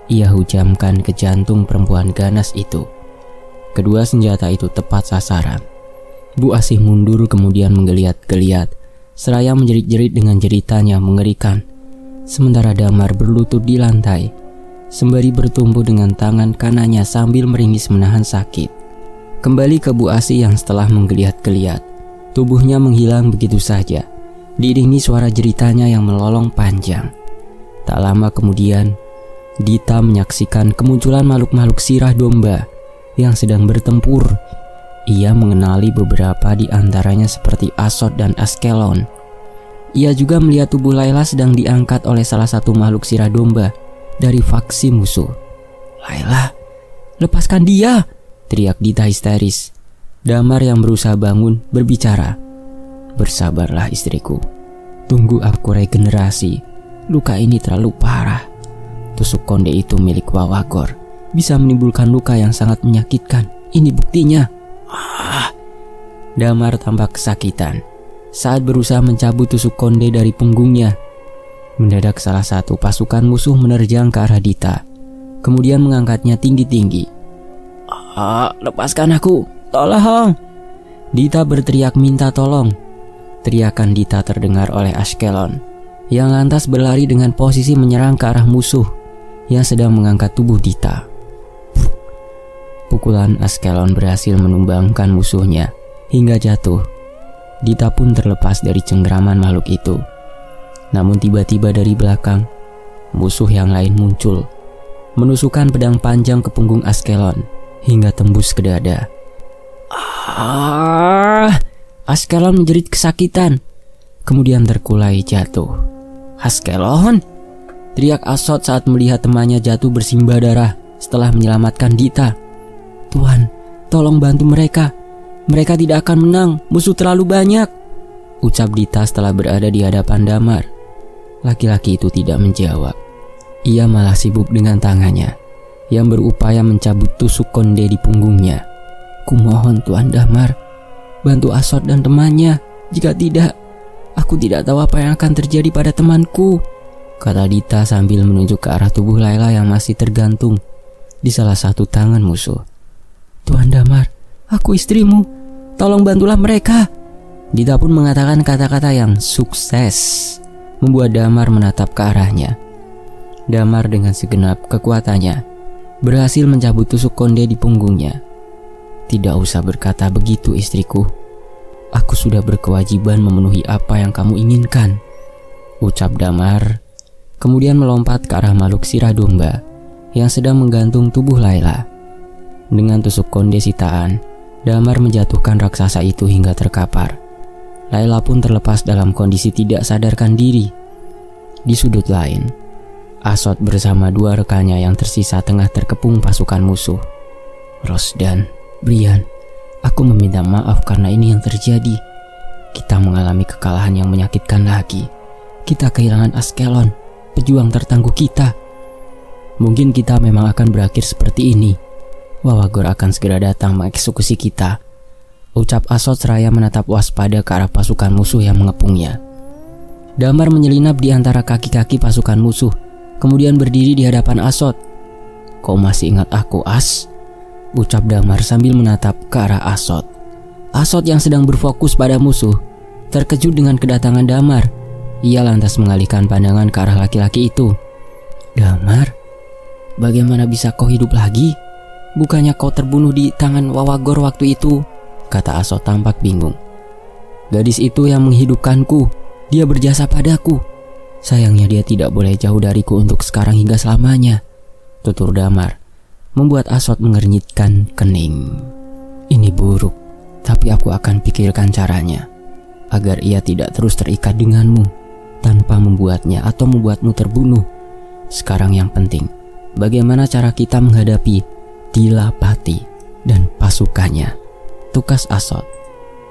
ia hujamkan ke jantung perempuan ganas itu. Kedua senjata itu tepat sasaran. Bu Asih mundur kemudian menggeliat-geliat seraya menjerit-jerit dengan jeritan yang mengerikan. Sementara Damar berlutut di lantai sembari bertumbuh dengan tangan kanannya sambil meringis menahan sakit. Kembali ke Bu Asih yang setelah menggeliat-geliat, tubuhnya menghilang begitu saja, diiringi suara jeritannya yang melolong panjang. Tak lama kemudian, Dita menyaksikan kemunculan makhluk-makhluk sirah domba yang sedang bertempur. Ia mengenali beberapa di antaranya seperti Asot dan Askelon. Ia juga melihat tubuh Layla sedang diangkat oleh salah satu makhluk sirah domba dari faksi musuh. "Layla, lepaskan dia!" teriak Dita histeris. Damar yang berusaha bangun berbicara. "Bersabarlah istriku. Tunggu aku regenerasi. Luka ini terlalu parah. Tusuk konde itu milik Wawagor. Bisa menimbulkan luka yang sangat menyakitkan. Ini buktinya." Damar tampak kesakitan saat berusaha mencabut tusuk konde dari punggungnya. Mendadak salah satu pasukan musuh menerjang ke arah Dita, kemudian mengangkatnya tinggi-tinggi. "Lepaskan aku, tolong!" Dita berteriak minta tolong. Teriakan Dita terdengar oleh Askelon yang lantas berlari dengan posisi menyerang ke arah musuh yang sedang mengangkat tubuh Dita. Pukulan Askelon berhasil menumbangkan musuhnya hingga jatuh. Dita pun terlepas dari cengkeraman makhluk itu. Namun tiba-tiba dari belakang, musuh yang lain muncul, menusukkan pedang panjang ke punggung Askelon hingga tembus ke dada. Askelon menjerit kesakitan, kemudian terkulai jatuh. "Askelon!" teriak Asot saat melihat temannya jatuh bersimbah darah setelah menyelamatkan Dita. "Tuhan, tolong bantu mereka. Mereka tidak akan menang, musuh terlalu banyak," ucap Dita setelah berada di hadapan Damar. Laki-laki itu tidak menjawab. Ia malah sibuk dengan tangannya yang berupaya mencabut tusuk konde di punggungnya. "Kumohon Tuan Damar, bantu Asot dan temannya. Jika tidak, aku tidak tahu apa yang akan terjadi pada temanku," kata Dita sambil menunjuk ke arah tubuh Layla yang masih tergantung di salah satu tangan musuh. "Tuan Damar, aku istrimu. Tolong bantulah mereka." Dita pun mengatakan kata-kata yang sukses membuat Damar menatap ke arahnya. Damar dengan segenap kekuatannya berhasil mencabut tusuk konde di punggungnya. "Tidak usah berkata begitu istriku. Aku sudah berkewajiban memenuhi apa yang kamu inginkan," ucap Damar, kemudian melompat ke arah makhluk sirah domba yang sedang menggantung tubuh Layla. Dengan tusuk konde sitaan, Damar menjatuhkan raksasa itu hingga terkapar. Layla pun terlepas dalam kondisi tidak sadarkan diri. Di sudut lain, Asot bersama dua rekannya yang tersisa tengah terkepung pasukan musuh. "Rosdan, Brian, aku meminta maaf karena ini yang terjadi. Kita mengalami kekalahan yang menyakitkan lagi. Kita kehilangan Askelon, pejuang tertangguh kita. Mungkin kita memang akan berakhir seperti ini. Wawagor akan segera datang mengeksekusi kita," ucap Asot seraya menatap waspada ke arah pasukan musuh yang mengepungnya. Damar menyelinap di antara kaki-kaki pasukan musuh, kemudian berdiri di hadapan Asot. "Kau masih ingat aku, As?" ucap Damar sambil menatap ke arah Asot. Asot yang sedang berfokus pada musuh terkejut dengan kedatangan Damar. Ia lantas mengalihkan pandangan ke arah laki-laki itu. "Damar, bagaimana bisa kau hidup lagi? Bukannya kau terbunuh di tangan Wawagor waktu itu?" kata Asot tampak bingung. "Gadis itu yang menghidupkanku. Dia berjasa padaku. Sayangnya dia tidak boleh jauh dariku untuk sekarang hingga selamanya, tutur Damar, membuat Aswad mengernyitkan kening. Ini buruk, tapi aku akan pikirkan caranya agar ia tidak terus terikat denganmu tanpa membuatnya atau membuatmu terbunuh. Sekarang yang penting, bagaimana cara kita menghadapi Dilapati dan pasukannya, tukas Aswad.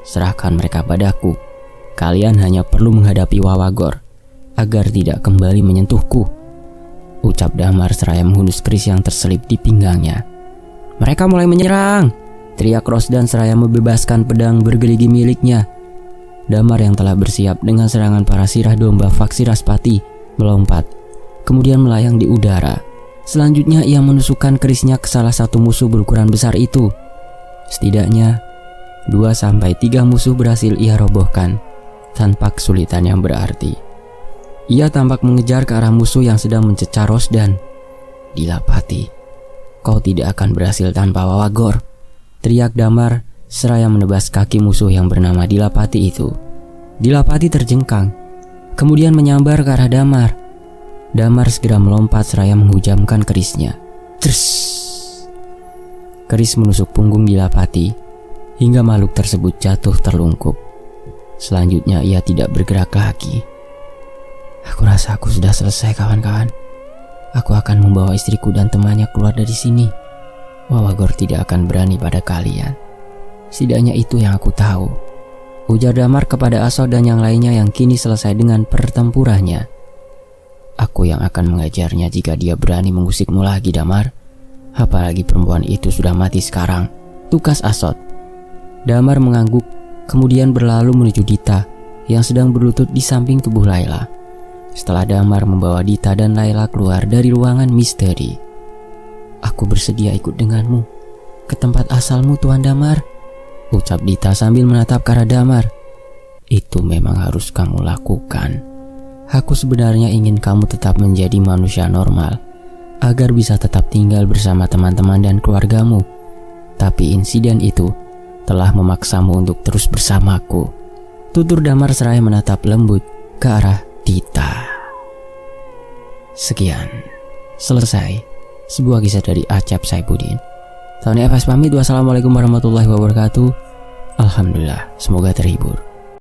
Serahkan mereka padaku. Kalian hanya perlu menghadapi Wawagor agar tidak kembali menyentuhku, ucap Damar seraya menghunus keris yang terselip di pinggangnya. Mereka mulai menyerang, teriak Rosdan seraya membebaskan pedang bergerigi miliknya. Damar yang telah bersiap dengan serangan para sirah domba faksi Raspati melompat, kemudian melayang di udara. Selanjutnya ia menusukkan kerisnya ke salah satu musuh berukuran besar itu. Setidaknya 2-3 musuh berhasil ia robohkan tanpa kesulitan yang berarti. Ia tampak mengejar ke arah musuh yang sedang mencecar Rosdan. Dilapati, kau tidak akan berhasil tanpa Wawagor, teriak Damar seraya menebas kaki musuh yang bernama Dilapati itu. Dilapati terjengkang, kemudian menyambar ke arah Damar. Damar segera melompat seraya menghujamkan kerisnya. Cers! Keris menusuk punggung Dilapati hingga makhluk tersebut jatuh terlungkup. Selanjutnya ia tidak bergerak lagi. Aku rasa aku sudah selesai, kawan-kawan. Aku akan membawa istriku dan temannya keluar dari sini. Wawagor tidak akan berani pada kalian. Setidaknya itu yang aku tahu, ujar Damar kepada Aswad dan yang lainnya yang kini selesai dengan pertempurannya. Aku yang akan mengajarnya jika dia berani mengusikmu lagi, Damar. Apalagi perempuan itu sudah mati sekarang, tukas Aswad. Damar mengangguk, kemudian berlalu menuju Dita yang sedang berlutut di samping tubuh Layla. Setelah Damar membawa Dita dan Layla keluar dari ruangan misteri. Aku bersedia ikut denganmu ke tempat asalmu, Tuan Damar, ucap Dita sambil menatap ke arah Damar. Itu memang harus kamu lakukan. Aku sebenarnya ingin kamu tetap menjadi manusia normal agar bisa tetap tinggal bersama teman-teman dan keluargamu. Tapi insiden itu telah memaksamu untuk terus bersamaku, tutur Damar seraya menatap lembut ke arah Dita. Sekian, selesai sebuah kisah dari Acep Saifuddin. Tony Fs pamit. Wassalamualaikum warahmatullahi wabarakatuh. Alhamdulillah, semoga terhibur.